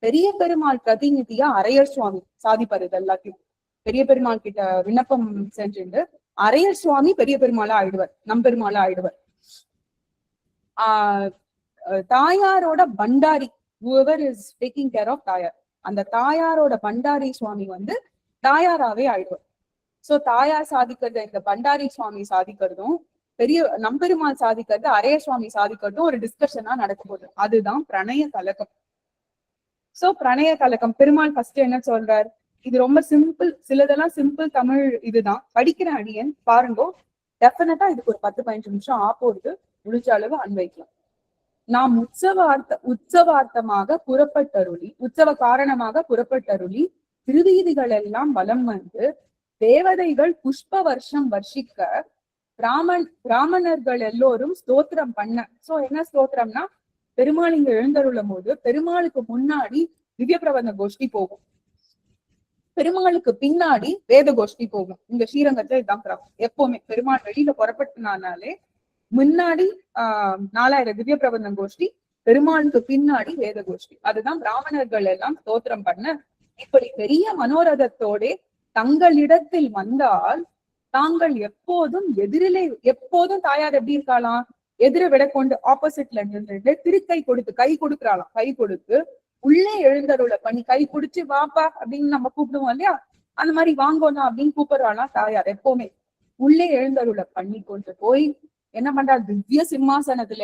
பெரிய பெருமாள் பிரதிநிதியா அரையர் சுவாமி சாதிப்பாரு இது எல்லாத்தையும். பெரிய பெருமாள் கிட்ட விண்ணப்பம் செஞ்சுட்டு அரையர் சுவாமி பெரிய பெருமாளா ஆயிடுவார், நம்பெருமாளா ஆயிடுவார். தாயாரோட Bhandari, whoever is taking care of தாயார், அந்த தாயாரோட பண்டாரி சுவாமி வந்து தாயாராவே ஆயிடுவார். சோ தாயார் சாதிக்கிறது இந்த பண்டாரி சுவாமி சாதிக்கிறதும் பெரிய நம்பெருமாள் சாதிக்கிறது அரைய சுவாமி சாதிக்கிறதும் ஒரு டிஸ்கஷனா நடக்க போகுது. அதுதான் பிரணய கலகம். சோ பிரணய கலகம் பெருமாள் ஃபர்ஸ்ட் என்ன சொல்றார், இது ரொம்ப சிம்பிள், சிலதெல்லாம் சிம்பிள் தமிழ் இதுதான் படிக்கிற அடியன் பாருங்க, டெஃபினட்டா இதுக்கு ஒரு 10-15 நிமிஷம் ஆப்போது முடிஞ்ச அளவு அன்வைக்கலாம். நாம் உற்சவார்த்தமாக புறப்பட்டருளி, உற்சவ காரணமாக புறப்பட்டருளி திருவீதிகள் எல்லாம் வலம் வந்து தேவதைகள் புஷ்ப வருஷம் வர்ஷிக்க பிராமணர்கள் எல்லோரும் ஸ்தோத்திரம் பண்ண. சோ என்ன ஸ்தோத்திரம்னா, பெருமாள் இங்க எழுந்தருளும் போது பெருமாளுக்கு முன்னாடி திவ்ய பிரபந்த கோஷ்டி போகும், பெருமாளுக்கு பின்னாடி வேத கோஷ்டி போகும். இந்த ஸ்ரீரங்கத்துல இதுதான் கிரமம். எப்பவுமே பெருமாள் வெளியில புறப்பட்டுனாலே முன்னாடி 4000 திவ்ய பிரபந்த கோஷ்டி, பெருமாளுக்கு பின்னாடி வேத கோஷ்டி. அதுதான் பிராமணர்கள் எல்லாம் ஸ்தோத்திரம் பண்ண. இப்படி பெரிய மனோரதத்தோட தங்களிடத்தில் வந்தால் தாங்கள் எப்போதும் எதிரிலே, எப்போதும் தாயார் எப்படி இருக்காளாம், எதிர விட கொண்டு ஆப்போசிட்ல நின்று திருக்கை கொடுத்து கை கொடுக்குறாளாம், கை கொடுத்து உள்ளே எழுந்தருளை பண்ணி கை பிடிச்சு வாப்பா அப்படின்னு நம்ம கூப்பிடுவோம் இல்லையா, அந்த மாதிரி வாங்கோனா அப்படின்னு கூப்பிடுறாளாம் தாயார். எப்பவுமே உள்ளே எழுந்தருளை பண்ணி கொண்டு போய் என்ன பண்றா, திவ்ய சிம்மாசனத்துல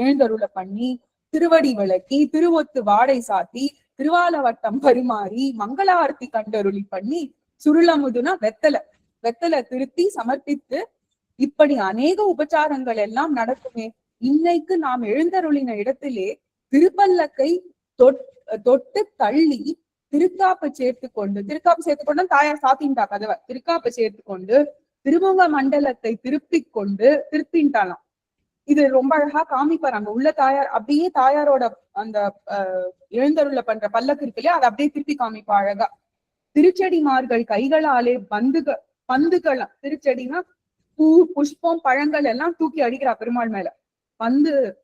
எழுந்தருளை பண்ணி திருவடி விளக்கி திருவொத்து வாடை சாத்தி திருவாலவட்டம் பரிமாறி மங்களாரத்தி கண்டருளி பண்ணி சுருளமுதுனா வெத்தலை திருத்தி சமர்ப்பித்து இப்படி அநேக உபச்சாரங்கள் எல்லாம் நடக்குமே. இன்னைக்கு நாம் எழுந்தருளின இடத்திலே திருப்பல்லக்கை தொட்டு தள்ளி திருக்காப்பு சேர்த்து கொண்டு தாயார் சாத்தின்டா கதவை, திருக்காப்பு சேர்த்து கொண்டு திருமுக மண்டலத்தை திருப்பின்ட்டாலாம். இது ரொம்ப அழகா காமிப்பாரு அங்க உள்ள தாயார். அப்படியே தாயாரோட அந்த எழுந்தருள பண்ற பல்லக்கு இருக்கு இல்லையா, அதை அப்படியே திருப்பி காமிப்பா அழகா. திருச்செடிமார்கள் கைகளாலே பந்துகள், திருச்செடினா பூ புஷ்பம் பழங்கள் எல்லாம் தூக்கி அடிக்கிறா பெருமாள் மேல,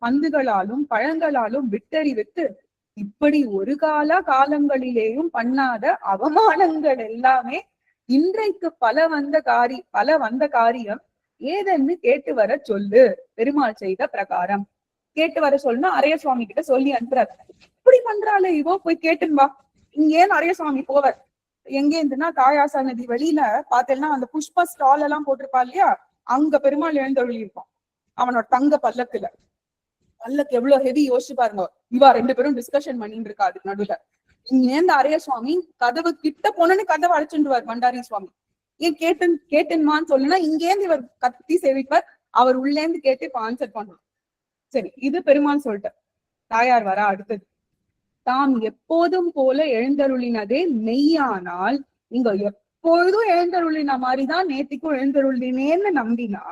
பந்துகளாலும் பழங்களாலும் விட்டு இப்படி ஒரு காலங்களிலேயும் பண்ணாத அவமானங்கள் எல்லாமே இன்றைக்கு பல வந்த காரியம் ஏதென்னு கேட்டு வர சொல்லு. பெருமாள் செய்த பிரகாரம் கேட்டு வர சொல்லுன்னா அரைய சுவாமி கிட்ட சொல்லி அனுப்புறாரு. இப்படி பண்றாளே இவோ, போய் கேட்டுன்னு வா. இங்கேன்னு அரைய சுவாமி போவார். எங்க இருந்துன்னா தாயாசா நதி வெளியில பார்த்தேன்னா அந்த புஷ்ப ஸ்டால் எல்லாம் போட்டிருப்பா இல்லையா, அங்க பெருமாள் எழுந்தருளி இருப்பான் அவனோட தங்க பல்லக்கு எவ்வளவு ஹெவி யோசிச்சு பாருங்க. இவா 2 பேரும் டிஸ்கஷன் பண்ணிட்டு இருக்கா அதுக்கு நடுவுல. இங்க அரைய சுவாமி கதவு கிட்ட போனோன்னு கதவை அழைச்சுடுவார் பண்டாரி சுவாமி. ஏன் கேட்டுன்மான்னு சொல்லுனா இங்கேருந்து இவர் கத்தி சேவிப்பார், அவர் உள்ளேந்து கேட்டு இப்ப ஆன்சர் பண்ணுவார். சரி, இது பெருமாள் சொல்லிட்டார். தாயார் வர அடுத்தது, தாம் எப்போதும் போல எழுந்தருளினதே மெய்யானால், இங்க எப்பொழுதும் எழுந்தருளின மாதிரிதான் நேத்திக்கும் எழுந்தருளினேன்னு நம்பினா,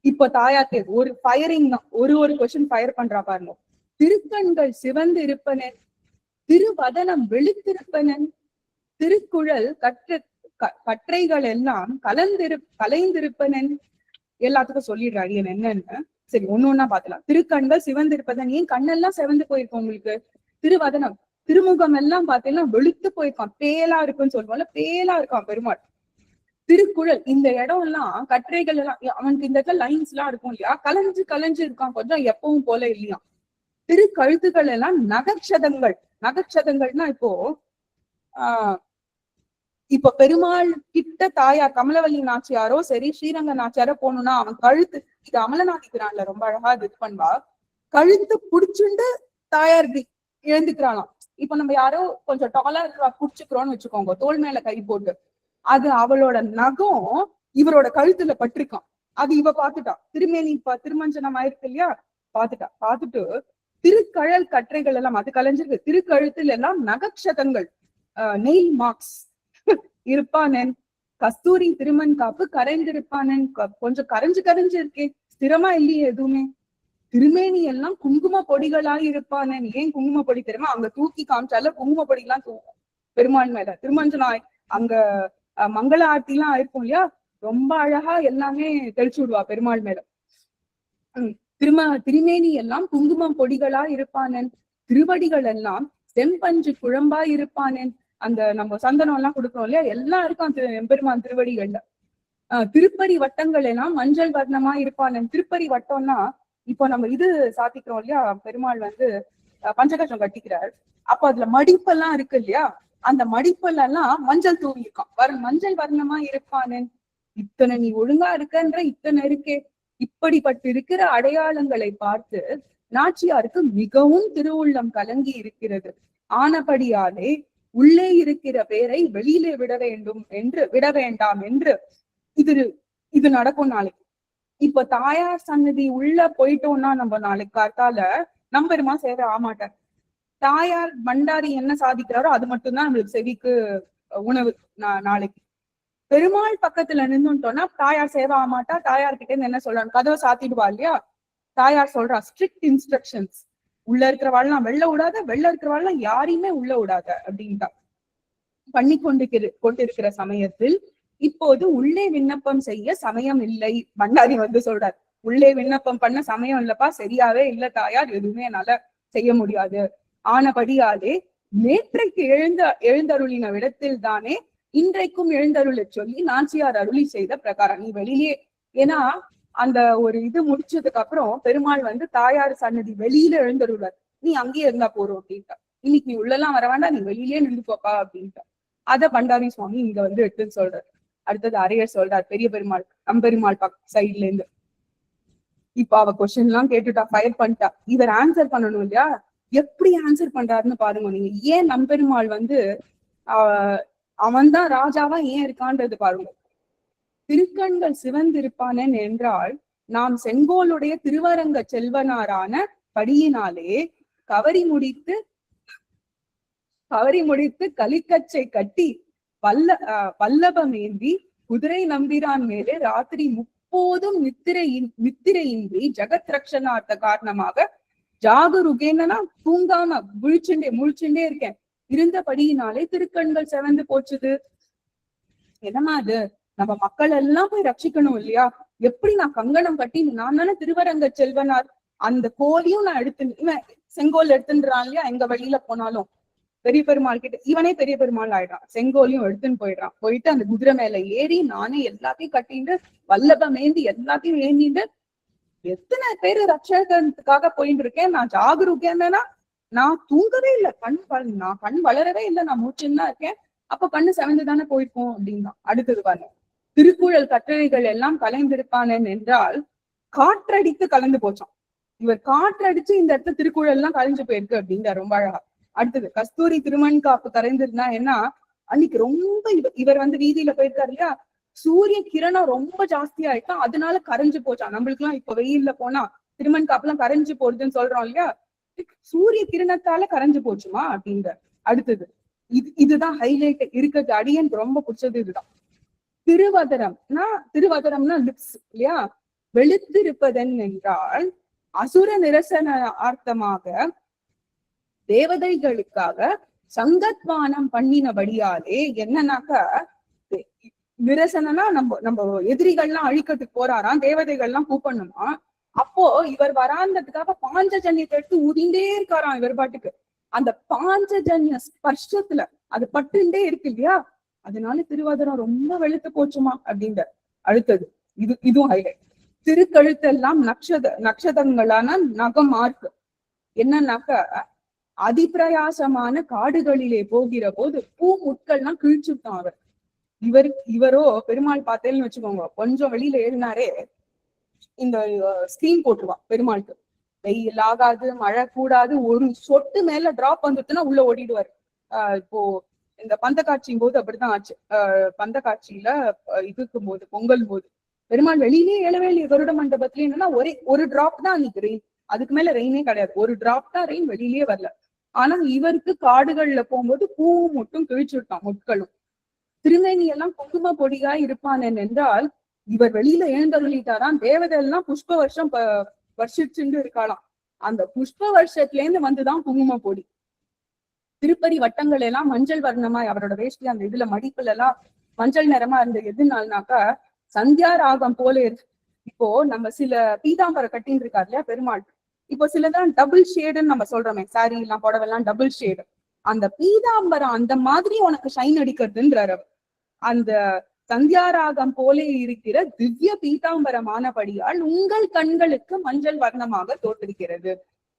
இப்ப தாயாக்கு ஒரு ஃபயரிங் தான், ஒரு கொஸ்டின் ஃபயர் பண்றா பாருங்க. திருக்கண்கள் சிவந்து இருப்பனன், திருவதனம் வெளுத்திருப்பனன், திருக்குழல் கற்றைகள் எல்லாம் கலைந்திருப்பனன். எல்லாத்துக்கும் சொல்லிடுறாரு என்னன்னு. சரி, ஒண்ணு பாத்துலாம். திருக்கண்கள் சிவந்திருப்பதன், ஏன் கண்ணெல்லாம் சிவந்து போயிருக்கும் உங்களுக்கு. திருவதனம், திருமுகம் எல்லாம் பாத்தீங்கன்னா வெளுத்து போயிருக்கான், பேலா இருக்குன்னு சொல்லுவோம்ல, பேலா இருக்கான் பெருமாள். திருக்குழல், இந்த இடம் எல்லாம் கற்றைகள் எல்லாம் அவனுக்கு இந்த இடத்துல லைன்ஸ் எல்லாம் இருக்கும் இல்லையா, கலைஞ்சு இருக்கான், கொஞ்சம் எப்பவும் போல இல்லையா. திருக்கழுத்துகள் எல்லாம் நகச்சதங்கள்னா இப்போ இப்ப பெருமாள் கிட்ட தாயார் கமலவல்லி நாச்சியாரோ சரி ஸ்ரீரங்க நாச்சியாரோ போகணும்னா அவன் கழுத்து, இது அமலநாதிக்கிறான்ல ரொம்ப அழகா இது பண்ணுவா, கழுத்து புடிச்சுண்டு தாயார் இப்படி எழுந்துக்கிறானாம். இப்ப நம்ம யாரோ கொஞ்சம் டாலா இருக்கிறா புடிச்சுக்கிறோம்னு வச்சுக்கோங்க, தோல் மேல கை போட்டு, அது அவளோட நகம் இவரோட கழுத்துல பட்டிருக்கான். அது இவ பாத்துட்டா, திருமேனி திருமஞ்சனம் ஆயிருக்கு இல்லையா, பாத்துட்டா. பாத்துட்டு திருக்கழல் கற்றைகள் எல்லாம் அது கலைஞ்சிருக்கு, திருக்கழுத்துல எல்லாம் நகக்ஷதங்கள் நெயில் மார்க்ஸ் இருப்பானன். கஸ்தூரி திருமண் காப்பு கரைந்திருப்பானன், கொஞ்சம் கரைஞ்சு கரைஞ்சு இருக்கே, ஸ்திரமா இல்லையே எதுவுமே. திருமேனி எல்லாம் குங்கும பொடிகளா இருப்பானன். ஏன் குங்கும பொடி தெரியுமா, அங்க தூக்கி காமிச்சால குங்கும பொடி எல்லாம் தூக்கும் பெருமாள் மேல. திருமஞ்சனம் அங்க மங்கள ஆர்த்தி எல்லாம் ஆயிருக்கும் இல்லையா, ரொம்ப அழகா எல்லாமே தெளிச்சு விடுவா பெருமாள் மேல. திருமேனி எல்லாம் குங்குமம் பொடிகளா இருப்பானன், திருவடிகள் எல்லாம் செம்பஞ்சு குழம்பா இருப்பானேன். அந்த நம்ம சந்தனம் எல்லாம் கொடுக்குறோம் இல்லையா, எல்லாம் இருக்கும் எம்பெருமான் திருவடிகள்ல. திருப்பரி வட்டங்கள் எல்லாம் மஞ்சள் வர்ணமா இருப்பானன். திருப்பரி வட்டம்னா இப்போ நம்ம இது சாத்திக்கிறோம் இல்லையா, பெருமாள் வந்து பஞ்சகஜம் கட்டிக்கிறார், அப்ப அதுல மடிப்பெல்லாம் இருக்கு இல்லையா, அந்த மடிப்பெல்லாம் மஞ்சள் தூவி இருக்கான், மஞ்சள் வர்ணமா இருப்பானன். இத்தனை நீ ஒழுங்கா இருக்கன்ற இத்தனை இருக்கே. இப்படிப்பட்டு இருக்கிற அடையாளங்களை பார்த்து நாச்சியாருக்கு மிகவும் திருவுள்ளம் கலங்கி இருக்கிறது. ஆனபடியாலே உள்ளே இருக்கிற பேரை வெளியிலே விட வேண்டாம் என்று இது நடக்கும் நாளைக்கு. இப்ப தாயார் சன்னதி உள்ள போயிட்டோம்னா நம்ம நாளைக்கு காத்தால நம்பெருமா சேவை ஆமாட்டார். தாயார் பண்டாரி என்ன சாதிக்கிறாரோ அது மட்டும்தான் நம்மளுக்கு செவிக்கு உணவு. நாளைக்கு பெருமாள் பக்கத்துல நின்றுட்டோம்னா தாயார் சேவை ஆமாட்டா. தாயார்கிட்ட இருந்து என்ன சொல்றாங்க, கதவை சாத்திடுவா இல்லையா, தாயார் சொல்றா ஸ்ட்ரிக்ட் இன்ஸ்ட்ரக்ஷன்ஸ், உள்ள இருக்கிறவாள்லாம் வெளில விடாத, வெளில இருக்கிறவாள்லாம் யாரையுமே உள்ள விடாத அப்படின்ட்டா. பண்ணி கொண்டிருக்கிற சமயத்தில் இப்போது உள்ளே விண்ணப்பம் செய்ய சமயம் இல்லை. பண்டாரி வந்து சொல்றார், உள்ளே விண்ணப்பம் பண்ண சமயம் இல்லப்பா, சரியாவே இல்ல தாயார், எதுவுமே என்னால செய்ய முடியாது. ஆனபடியாலே நேற்றைக்கு எழுந்தருளின இடத்தில் தானே இன்றைக்கும் எழுந்தருளை சொல்லி நாச்சியார் அருளி செய்த பிரகாரம் நீ வெளியே. ஏன்னா அந்த ஒரு இது முடிச்சதுக்கு அப்புறம் பெருமாள் வந்து தாயார் சன்னதி வெளியில எழுந்தருளார், நீ அங்கேயே இருந்தா போறோம் அப்படின்ட்டா. இன்னைக்கு நீ உள்ளெல்லாம் வர வேண்டாம், நீ வெளியிலே நின்று போப்பா அப்படின்ட்டா. அத பண்டாரி சுவாமி இங்க வந்து எடுத்துன்னு சொல்றாரு. அடுத்தது அரையர் சொல்றார் பெரிய பெருமாள் நம்பெருமாள் சைட்ல இருந்து. இப்ப அவ கொஸ்டின் எல்லாம் கேட்டுட்டா, ஃபயர் பண்ணிட்டா, இவர் ஆன்சர் பண்ணணும் இல்லையா, எப்படி ஆன்சர் பண்றாருன்னு பாருங்க நீங்க. ஏன் நம்பெருமாள் வந்து அவன் தான் ராஜாவா ஏன் இருக்கான்றது பாருங்க. திருக்கண்கள் சிவந்திருப்பானன் என்றால் நாம் செங்கோலுடைய திருவரங்க செல்வனாரான படியினாலே கவரி முடித்து கலிக்கச்சை கட்டி வல்லபமேந்தி குதிரை நம்பிரான் மேலே ராத்திரி முப்போதும் நித்திரையின்றி ஜகத் ரக்ஷனார்த்த காரணமாக ஜாகருகேனா தூங்காம முழிச்சுண்டே இருக்கேன் இருந்தபடியினாலே திருக்கண்கள் செவந்து போச்சுது. என்னமா அது, நம்ம மக்கள் எல்லாம் போய் ரட்சிக்கணும் இல்லையா, எப்படி நான் கங்கணம் கட்டி, நான் தானே திருவரங்க செல்வனார், அந்த கோலியும் நான் இவன் செங்கோல் எடுத்துன்றான் இல்லையா, எங்க வழியில போனாலும் பெரிய பெருமாள் கிட்ட இவனே பெரிய பெருமாள் ஆயிடுறான், செங்கோலையும் எடுத்துன்னு போயிட்டு அந்த குதிரை மேல ஏறி நானே எல்லாத்தையும் கட்டிட்டு வல்லபமேந்தி எல்லாத்தையும் ஏந்திட்டு எத்தனை பேரு ரட்சகத்துக்காக போயிட்டு இருக்கேன். நான் ஜாகரூகேன்னா நான் தூங்கவே இல்லை, நான் கண் வளரவே இல்லை, நான் மூச்சுன்னு தான் இருக்கேன். அப்ப கண்ணு செவந்துதானே போயிருக்கோம் அப்படின்னா. அடுத்தது பாருங்க, திருக்குழல் கட்டளைகள் எல்லாம் கலைந்திருப்பானன் என்றால் காற்றடித்து கலந்து போச்சான். இவர் காற்றடிச்சு இந்த இடத்துல திருக்குழல் எல்லாம் கலைஞ்சு போயிருக்கு அப்படிங்கிற ரொம்ப அழகா. அடுத்தது கஸ்தூரி திருமண் காப்பு கரைந்திருந்தா என்ன, அன்னைக்கு ரொம்ப இவர் வந்து வீதியில போயிருக்காரு இல்லையா, சூரிய கிரணம் ரொம்ப ஜாஸ்தி ஆயிட்டா, அதனால கரைஞ்சு போச்சான். நம்மளுக்கு எல்லாம் இப்ப வெயில்ல போனா திருமண் காப்பு எல்லாம் கரைஞ்சு போடுதுன்னு சொல்றோம் இல்லையா, சூரிய கிரணத்தால கரைஞ்சு போச்சுமா அப்படின்ற. அடுத்தது இதுதான் ஹைலைட் இருக்கிறது, அடியன் ரொம்ப பிடிச்சது இதுதான். திருவதரம்னா லிப்ஸ் இல்லையா, வெளுத்திருப்பதன் என்றால் அசுர நிரசன அர்த்தமாக தேவதைகளுக்காக சங்கத்வானம் பண்ணினபடியாலே என்னன்னாக்கா, நிரசனா நம்ம எதிரிகள்லாம் அழிக்கிறதுக்கு போறாராம், தேவதைகள்லாம் கூப்பிடணுமா. அப்போ இவர் வராந்ததுக்காக பாஞ்சஜன்யத்தை எடுத்து ஊதிண்டே இருக்காராம் இவர் பாட்டுக்கு. அந்த பாஞ்சஜன்ய ஸ்பர்ஷத்துல அது பட்டுண்டே இருக்கு இல்லையா, அதனால திருவாதிரம் ரொம்ப வெளுத்து போச்சுமா அப்படின்ற. அடுத்தது இதுவும் ஹைலைட். திருக்கழுத்தெல்லாம் நக்ஷதங்களான நகம் மார்க்கு. என்னன்னாக்க அதிப்பிரயாசமான காடுகளிலே போகிற போது பூ முட்கள்லாம் கிழிச்சுட்டான் அவர். இவரோ பெருமாள் பார்த்தேன்னு வச்சுக்கோங்க, கொஞ்சம் வெளியில ஏறினாரே இந்த ஸ்கிரீன் போட்டுருவான் பெருமாளுக்கு. வெயில் ஆகாது, மழை கூடாது, ஒரு சொட்டு மேல டிராப் வந்துட்டுன்னா உள்ள ஓடிடுவாரு. இப்போ இந்த பந்த காட்சியும் போது அப்படித்தான் ஆச்சு. பந்த காட்சியில இதுக்கும் போது பொங்கல் போது பெருமாள் வெளியிலேயே எழவே இல்லையே கருட மண்டபத்துல. என்னன்னா ஒரே ஒரு டிராப் தான் அன்னைக்கு ரெயின், அதுக்கு மேல ரெயினே கிடையாது. ஒரு டிராப் தான் ரெயின், வெளியிலேயே வரல. ஆனா இவருக்கு காடுகள்ல போகும்போது பூவும் மட்டும் கிழிச்சு விட்டான், முட்களும். திருமேனி எல்லாம் குங்கும பொடியா இருப்பான் என்றால் இவர் வெளியில எழுந்தருளிட்டாராம். தேவதை எல்லாம் புஷ்ப வருஷம் வருஷிச்சுட்டு இருக்காளாம். அந்த புஷ்ப வருஷத்துல இருந்து வந்துதான் குங்கும பொடி. திருப்பதி வட்டங்கள் எல்லாம் மஞ்சள் வர்ணமாய் அவரோட வேஷ்டி அந்த இதுல மடிப்புல எல்லாம் மஞ்சள் நிறமா இருந்த எதுனால்னாக்கா சந்தியா ராகம் போல இருக்கு. இப்போ நம்ம சில பீதாம்பரம் கட்டின்னு இருக்காரு இல்லையா பெருமாள், இப்போ சிலதான் டபுள் ஷேடுன்னு நம்ம சொல்றோமே, சாரி எல்லாம் புடவெல்லாம் டபுள் ஷேடு. அந்த பீதாம்பரம் அந்த மாதிரி உனக்கு ஷைன் அடிக்கிறதுன்றாரு. அந்த சந்தியாராகம் போல இருக்கிற திவ்ய பீதாம்பரமானபடியால் உங்கள் கண்களுக்கு மஞ்சள் வர்ணமாக தோற்றிருக்கிறது.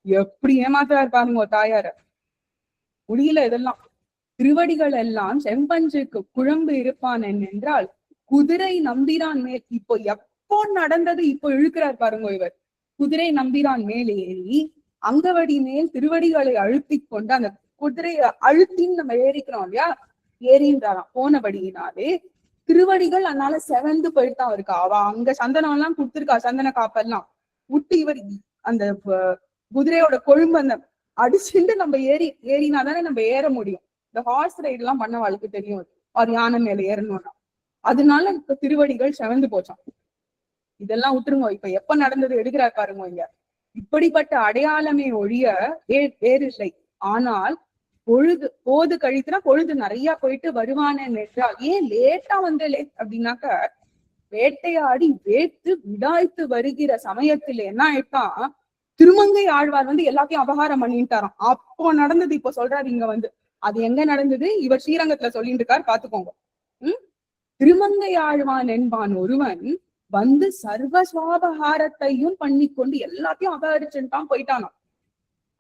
எப்படி ஏமாத்துறாரு பாருங்க தாயார, முடியல இதெல்லாம். திருவடிகள் எல்லாம் செம்பஞ்சுக்கு குழம்பு இருப்பான் என்றால் குதிரை நம்பிரான் மேல். இப்போ எப்போ நடந்தது இப்போ இழுக்கிறார் பாருங்க இவர். குதிரை நம்பிரான் மேல் ஏறி அங்கவடி மேல் திருவடிகளை அழுத்தி கொண்டு, அந்த குதிரையை அழுத்தின்னு நம்ம ஏறிக்கிறோம் இல்லையா, ஏறின்றாராம். போனபடியினாலே திருவடிகள் அதனால செவந்து போயிட்டான் இருக்கா. அவ அங்க சந்தனம் எல்லாம் கொடுத்திருக்கா, சந்தன காப்பெல்லாம் விட்டு இவர் அந்த குதிரையோட கொழும்பு அந்த அடிச்சுட்டு நம்ம ஏறினாதானே நம்ம ஏற முடியும். இந்த ஹார்ஸ் ரைடு எல்லாம் பண்ண வாழ்க்கை தெரியும், ஒரு யானை மேல ஏறணும்னா. அதனால இப்ப திருவடிகள் செவந்து போச்சான். இதெல்லாம் விட்டுருங்க. இப்ப எப்ப நடந்தது எடுக்கிறார் பாருங்க இங்க. இப்படிப்பட்ட அடையாளமே ஒழிய வேறில்லை. ஆனால் போது கழித்துனா பொழுது நிறைய போயிட்டு வருவானே என்றால், ஏன் லேட்டா லேட் அப்படின்னாக்க, வேட்டையாடி வேட்டு விடாய்த்து வருகிற சமயத்துல என்ன ஆயிட்டான், திருமங்கை ஆழ்வார் எல்லாத்தையும் அபகாரம் பண்ணிட்டாராம். அப்போ நடந்தது இப்ப சொல்றாரு இங்க அது எங்க நடந்தது, இவர் ஸ்ரீரங்கத்துல சொல்லிட்டு இருக்காரு, பாத்துக்கோங்க. திருமங்கை ஆழ்வான் என்பான் ஒருவன் சர்வ சுவாபகாரத்தையும் பண்ணி கொண்டு எல்லாத்தையும் அபகரிச்சுட்டான், போயிட்டானாம்.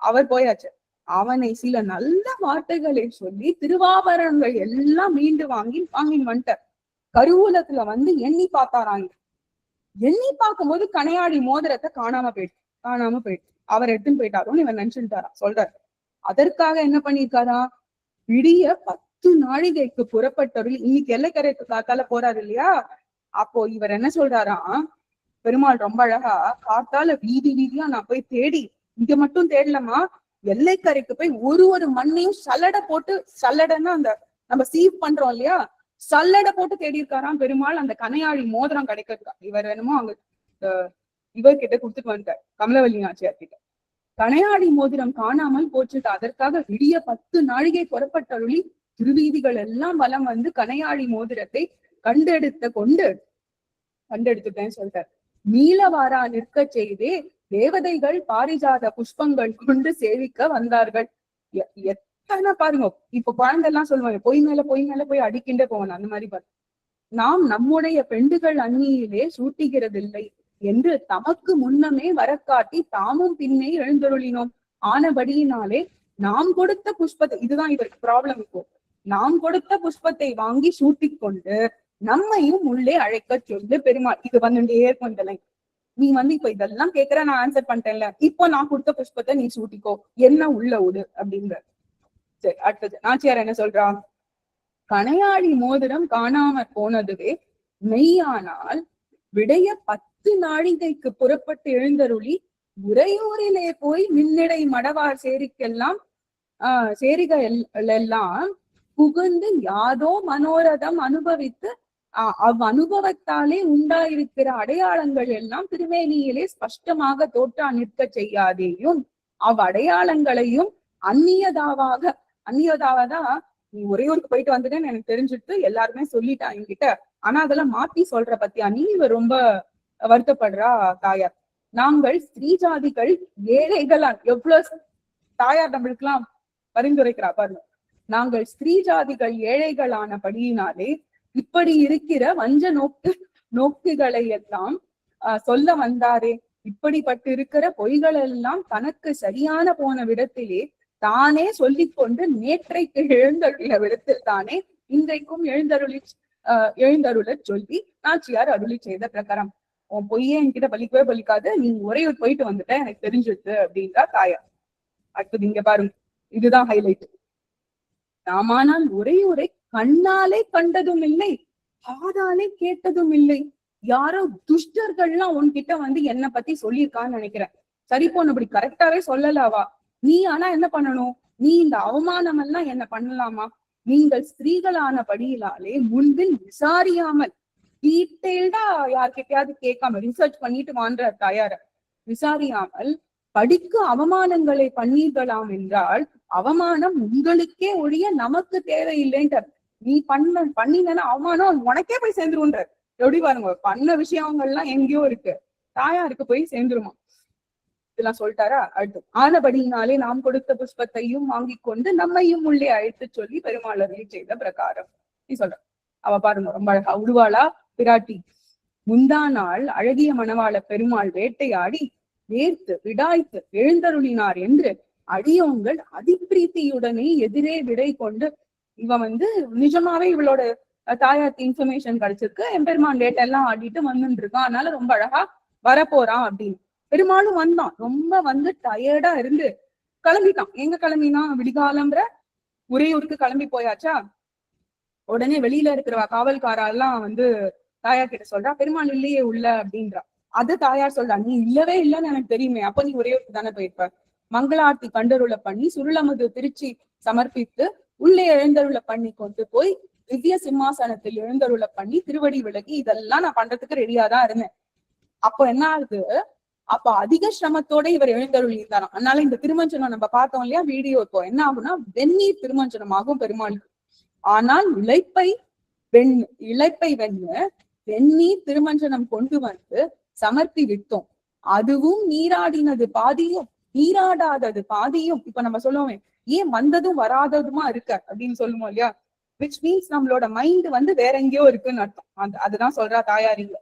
அவர் போயாச்சு. அவனை சில நல்ல வார்த்தைகளை சொல்லி திருவாபரணங்கள் எல்லாம் மீண்டு வாங்கின்னு வந்துட்டார். கருவூலத்துல எண்ணி பார்த்தாராங்க. எண்ணி பார்க்கும்போது கனையாடி மோதிரத்தை காணாம போயிட்டு அவர் எடுத்துன்னு போயிட்டாரோன்னு இவன் நினைச்சுட்டாரா சொல்றாரு. அதற்காக என்ன பண்ணிருக்காரா, விடிய 10 நாழிகைக்கு புறப்பட்டவர்கள் இன்னைக்கு எல்லைக்கரைக்கு காத்தால போறாரு இல்லையா. அப்போ இவர் என்ன சொல்றாரா, பெருமாள் ரொம்ப அழகா காத்தால வீதி வீதியா நான் போய் தேடி, இங்க மட்டும் தேடலமா, எல்லைக்கரைக்கு போய் ஒரு மண்ணையும் சல்லடை போட்டு, சல்லடைன்னா அந்த நம்ம சீவ் பண்றோம் இல்லையா, சல்லடை போட்டு தேடி இருக்காராம் பெருமாள். அந்த கனையாழி மோதிரம் கிடைக்கிறதுக்கா. இவர் வேணுமோ அங்க இவர்கிட்ட கொடுத்துட்டு வந்துட்டார், கமலவல்லி நாச்சியார் கிட்ட. கனையாழி மோதிரம் காணாமல் போச்சுட்டு அதற்காக விடிய 10 நாழிகை புறப்பட்டருளி திருவீதிகள் எல்லாம் வலம் கனையாழி மோதிரத்தை கண்டெடுத்துட்டேன்னு சொல்றார். நீலவாரா நிற்க செய்தே தேவதைகள் பாரிஜாத புஷ்பங்கள் கொண்டு சேவிக்க வந்தார்கள். எத்தனை பாருங்க. இப்ப குழந்தை எல்லாம் சொல்லுவாங்க, பொய் மேல போய் அடிக்கின்றே போவாங்க. அந்த மாதிரி பாருங்க. நாம் நம்முடைய பெண்டுகள் அந்நியிலே சூட்டுகிறதில்லை என்று தமக்கு முன்னமே வரக்காட்டி தாமும் பின்னே எழுந்தருளினோம். ஆனபடியினாலே நாம் கொடுத்த புஷ்பத்தை, இதுதான் இவருக்கு ப்ராப்ளம். இப்போ நாம் கொடுத்த புஷ்பத்தை வாங்கி சூட்டி கொண்டு நம்மையும் உள்ளே அழைக்க சொல்லு பெருமாள். இது ஏற்பந்தலை. நீ இப்ப இதெல்லாம் கேக்குற, நான் ஆன்சர் பண்ணிட்டேன்ல, இப்போ நான் கொடுத்த புஷ்பத்தை நீ சூட்டிக்கோ, என்ன உள்ள விடு அப்படின்ற. சரி, அடுத்தது நாச்சியார் என்ன சொல்றா, கனையாழி மோதிரம் காணாம போனதுவே மெய்யானால் விடைய 10 நாழிகைக்கு புறப்பட்டு எழுந்தருளி உறையூரிலே போய் மின்னடை மடவார் சேரிகள் எல்லாம் புகுந்து யாதோ மனோரதம் அனுபவித்து அனுபவத்தாலே உண்டாயிருக்கிற அடையாளங்கள் எல்லாம் திருமேனியிலே ஸ்பஷ்டமாக தோற்றா நிற்க செய்யாதேயும் அடையாளங்களையும் அந்நியதாவதான் நீ ஊருக்கு போயிட்டு வந்துட்டேன்னு எனக்கு தெரிஞ்சுட்டு எல்லாருமே சொல்லிட்டா என்கிட்ட, ஆனா அதெல்லாம் மாத்தி சொல்ற பத்தியா நீ ரொம்ப வருத்தப்படுறா தாயார். நாங்கள் ஸ்ரீ ஜாதிகள் ஏழைகளா, எவ்வளவு தாயார் நம்மளுக்கெல்லாம் பரிந்துரைக்கிறா பாருங்க. நாங்கள் ஸ்திரீ ஜாதிகள் ஏழைகளானபடியினாலே இப்படி இருக்கிற வஞ்ச நோக்குகளை எல்லாம் சொல்ல வந்தாரே. இப்படிப்பட்டு இருக்கிற பொய்கள் எல்லாம் தனக்கு சரியான போன விடத்திலே தானே சொல்லிக் கொண்டு நேற்றைக்கு எழுந்தருளிய விடத்தில் தானே இன்றைக்கும் எழுந்தருளி எழுந்தருள சொல்லி நாச்சியார் அருளி செய்த பிரகாரம். உன் பொய்யே என்கிட்ட பலிக்கவே பலிக்காது, நீ உறையூர் போயிட்டு வந்துட்ட எனக்கு தெரிஞ்சிருது அப்படின்றா தாயார். அடுத்தது இங்க பாருங்க, இதுதான் ஹைலைட். நாமானால் உறையூரை கண்ணாலே கண்டதும் இல்லை, காதாலே கேட்டதும் இல்லை. யாரோ துஷ்டர்கள்லாம் உன்கிட்ட வந்து என்ன பத்தி சொல்லியிருக்கான்னு நினைக்கிறேன். சரி போன அப்படி கரெக்டாவே சொல்லலாவா? நீ ஆனா என்ன பண்ணணும், நீ இந்த அவமானம் எல்லாம் என்ன பண்ணலாமா? நீங்கள் ஸ்திரீகளான படியிலாலே முன்பின் விசாரியாமல் டீட்டெயில்டா யார்கிட்டயாவது கேட்காம ரிசர்ச் பண்ணிட்டு வான்ற தாயார விசாரியாமல் படிக்கு அவமானங்களை பண்ணீர்களாம் என்றால் அவமானம் உங்களுக்கே ஒழிய நமக்கு தேவையில்லைன்ற. நீ பண்ணினா அவமானம் உனக்கே போய் சேர்ந்துருன்ற. எப்படி பாருங்க, பண்ண விஷயங்கள்லாம் எங்கேயோ இருக்கு, தாயாருக்கு போய் சேர்ந்துருமா. இதெல்லாம் சொல்லிட்டாரா? அடுத்து ஆனபடியினாலே நாம் கொடுத்த புஷ்பத்தையும் வாங்கி கொண்டு நம்மையும் உள்ளே அழைத்து சொல்லி பெருமாள் அருளி செய்த பிரகாரம் நீ சொல்ற. அவ பாருங்க ரொம்ப அழகா உருவாளா பிராட்டி. முந்தா நாள் அழகிய மணவாள பெருமாள் வேட்டையாடி வேர்த்து விடாய்த்து எழுந்தருளினார் என்று அடியோங்கள் அதிப்பிரீத்தியுடனே எதிரே விடை கொண்டு. இவ வந்து நிஜமாவே இவளோட தாயாருக்கு இன்ஃபர்மேஷன் கிடைச்சிருக்கு, எம்பெருமான் வேட்டெல்லாம் ஆடிட்டு வந்துட்டு இருக்கான், அதனால ரொம்ப அழகா வரப்போறான் அப்படின்னு. பெருமாளும் வந்தான், ரொம்ப வந்து டயர்டா இருந்து கிளம்பிட்டான். எங்க கிளம்பினா விடிகாலம்ன்ற உறையூருக்கு கிளம்பி போயாச்சா. உடனே வெளியில இருக்கிற காவல்காரெல்லாம் வந்து தாயார் கிட்ட சொல்றா, பெருமாள் இல்லையே உள்ள அப்படின்றா. அது தாயார் சொல்றா, நீ இல்லவே இல்லைன்னு எனக்கு தெரியுமே, அப்ப நீ உறையூருக்கு தானே போயிருப்ப. மங்களார்த்தி கண்டருள பண்ணி சுருளமுது திருச்சி சமர்ப்பித்து உள்ளே எழுந்தருள பண்ணி கொண்டு போய் திவ்ய சிம்மாசனத்தில் எழுந்தருள பண்ணி திருவடி விலகி இதெல்லாம் நான் பண்றதுக்கு ரெடியா தான் இருந்தேன். அப்போ என்ன ஆகுது, அப்ப அதிக சிரமத்தோட இவர் எழுந்தருள் இருந்தாராம். அதனால இந்த திருமஞ்சனம் நம்ம பார்த்தோம் இல்லையா வீடியோ, இப்போ என்ன ஆகும்னா வெந்நீர் திருமஞ்சனம் ஆகும் பெருமாளுக்கு. ஆனால் இழைப்பை வெண்ணு வெந்நீர் திருமஞ்சனம் கொண்டு வந்து சமர்ப்பி விட்டோம். அதுவும் நீராடினது பாதியும் நீராடாதது பாதியும். இப்ப நம்ம சொல்லுவோமே, ஏன் வந்ததும் வராததுமா இருக்க அப்படின்னு சொல்லுவோம் இல்லையா, விச் மீன்ஸ் நம்மளோட மைண்ட் வந்து வேற எங்கேயோ இருக்குன்னு அர்த்தம். அதுதான் சொல்றா தாயாரிங்க.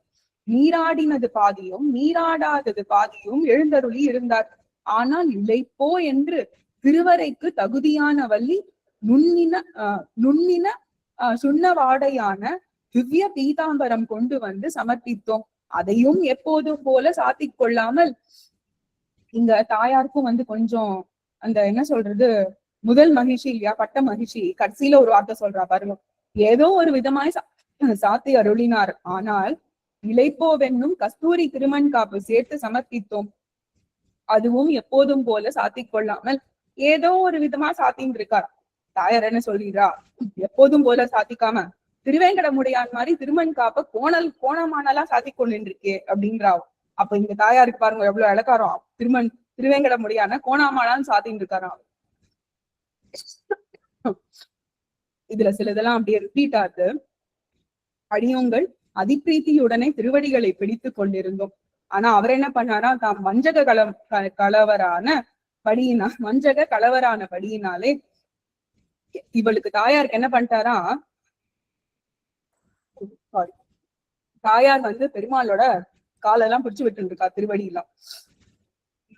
நீராடினது பாதியும் நீராடாதது பாதியும் எழுந்தருளி இருந்தார். ஆனால் இழைப்போ என்று திருவரைக்கு தகுதியான வள்ளி நுண்ணின சுண்ணவாடையான திவ்ய பீதாம்பரம் கொண்டு வந்து சமர்ப்பித்தோம். அதையும் எப்போதும் போல சாத்திக் கொள்ளாமல் இங்க தாயாருக்கும் வந்து கொஞ்சம் அந்த என்ன சொல்றது, முதல் மகிழ்ச்சி இல்லையா, பட்ட மகிழ்ச்சி, கடைசியில ஒரு வார்த்தை சொல்றா பாருங்க, ஏதோ ஒரு விதமாய் சாத்தி அருளினார். ஆனால் இளைப்போவென்னும் கஸ்தூரி திருமண் காப்பு சேர்த்து சமர்ப்பித்தோம். அதுவும் எப்போதும் போல சாத்திக் கொள்ளாமல் ஏதோ ஒரு விதமா சாத்தின்னு இருக்கார். தாயார் என்ன சொல்றா, எப்போதும் போல சாத்திக்காம திருவேங்கடமுடையான் மாதிரி திருமண் காப்ப கோணமானலாம் சாத்தி கொண்டு இருக்கே அப்படின்றா. அப்ப இங்க தாயாருக்கு பாருங்க எவ்வளவு இலக்காரம், திருவேங்கடமுடையான கோணாமாலான்னு சாத்தின்னு இருக்காராம். இதுல சிலதெல்லாம் அப்படியே ரிப்பீட் ஆகுது. அடியோங்கள் அதிப்பிரீத்தியுடனே திருவடிகளை பிடித்து கொண்டிருந்தோம். ஆனா அவர் என்ன பண்ணாரா, தாம் வஞ்சக கலவரான படியினாலே இவளுக்கு தாயாருக்கு என்ன பண்ணிட்டாரா, தாயார் வந்து பெருமாளோட காலெல்லாம் பிடிச்சு விட்டு இருக்கா, திருவடி எல்லாம்.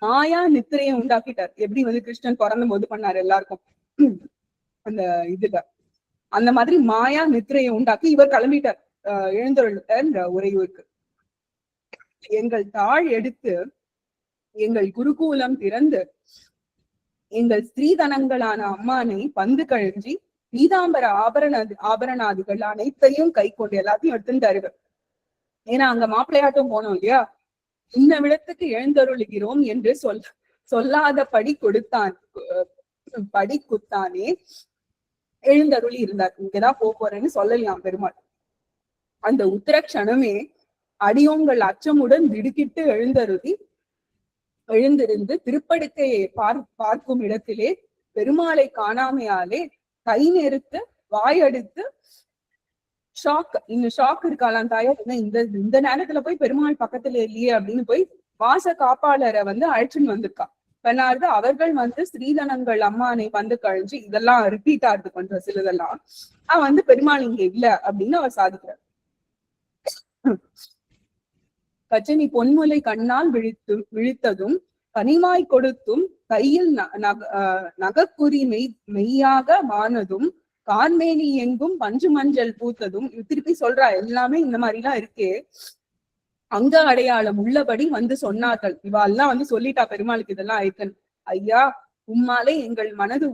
மாயா நித்திரையை உண்டாக்கிட்டார். எப்படி வந்து கிருஷ்ணன் பிறந்த போது பண்ணாரு எல்லாருக்கும் அந்த இதுல, அந்த மாதிரி மாயா நித்திரையை உண்டாக்கி இவர் கிளம்பிட்டார் எழுந்தருள்கிட்ட உறையூருக்கு. எங்கள் தாழ் எடுத்து எங்கள் குருகூலம் திறந்து எங்கள் ஸ்திரீதனங்களான அம்மானை பந்து கழிஞ்சி பீதாம்பர ஆபரணாதிகள் அனைத்தையும் கை கொண்டு எல்லாத்தையும் எடுத்துட்டாரு. ஏன்னா அங்க மாப்பிள்ளையாட்டம் போனோம் இல்லையா, இந்த விடத்துக்கு எழுந்தருளுகிறோம் என்று சொல்லாத படி குத்தானே எழுந்தருளி இருந்தார். இங்கதான் போறேன்னு சொல்லலையாம் பெருமாள். அந்த உத்தரக்ஷணமே அடியோங்கள் அச்சமுடன் திடுக்கிட்டு எழுந்திருந்து திருப்படுக்கையை பார்க்கும் இடத்திலே பெருமாளை காணாமையாலே கை நெருத்து வாயடித்து ஷாக் இருக்காளாம் தாயார். இந்த நேரத்துல போய் பெருமாள் பக்கத்துல இல்லையே அப்படின்னு போய் வாச காப்பாளரை வந்து அழைச்சுன்னு வந்திருக்கா. பெண்ணாவது அவர்கள் வந்து ஸ்ரீதனங்கள் அம்மானை வந்து கழிஞ்சு இதெல்லாம் ரிப்பீட் ஆகுது கொஞ்சம் சிலதெல்லாம். வந்து பெருமாள் இங்க இல்ல அப்படின்னு அவர் சாதிக்கிறார். கச்சனி பொன்முலை கண்ணால் விழித்ததும் கனிமாய் கொடுத்தும் கையில் நகக்குறி மெய்யாக மானதும் கார்மேனி எங்கும் பஞ்சு மஞ்சள் பூத்ததும், திருப்பி சொல்றா எல்லாமே இந்த மாதிரி எல்லாம் இருக்கே, அங்க அடையாளம் உள்ளபடி வந்து சொன்னார்கள். இவாள்லாம் வந்து சொல்லிட்டா பெருமாளுக்கு இதெல்லாம் இருக்குன்னு. ஐயா, உம்மாலே எங்கள் மனது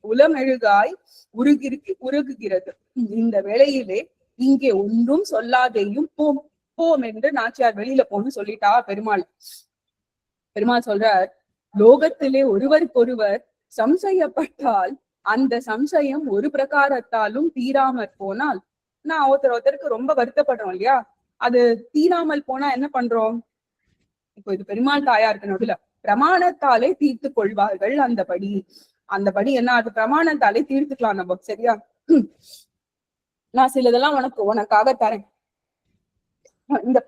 உலமெழுகாய் உருகுகிறது. இந்த வேளையிலே இங்கே ஒன்றும் சொல்லாதேயும் போம் போம் என்று நாச்சியார் வெளியில போன்னு சொல்லிட்டா பெருமாள். பெருமாள் சொல்றார், லோகத்திலே ஒருவருக்கொருவர் சம்சயப்பட்டால் அந்த சம்சயம் ஒரு பிரகாரத்தாலும் தீராமற் போனால், நான் ஒருத்தருக்கு ரொம்ப வருத்தப்படுறோம் இல்லையா, அது தீராமல் போனா என்ன பண்றோம்? இப்போ இது பெருமாள் தாயாருக்கு நடுல பிரமாணத்தாலே தீர்த்து கொள்வார்கள். அந்தபடி என்ன, அது பிரமாணத்தாலே தீர்த்துக்கலாம் நம்ம, சரியா? நான் சிலதெல்லாம் உனக்காக தரேன், இந்த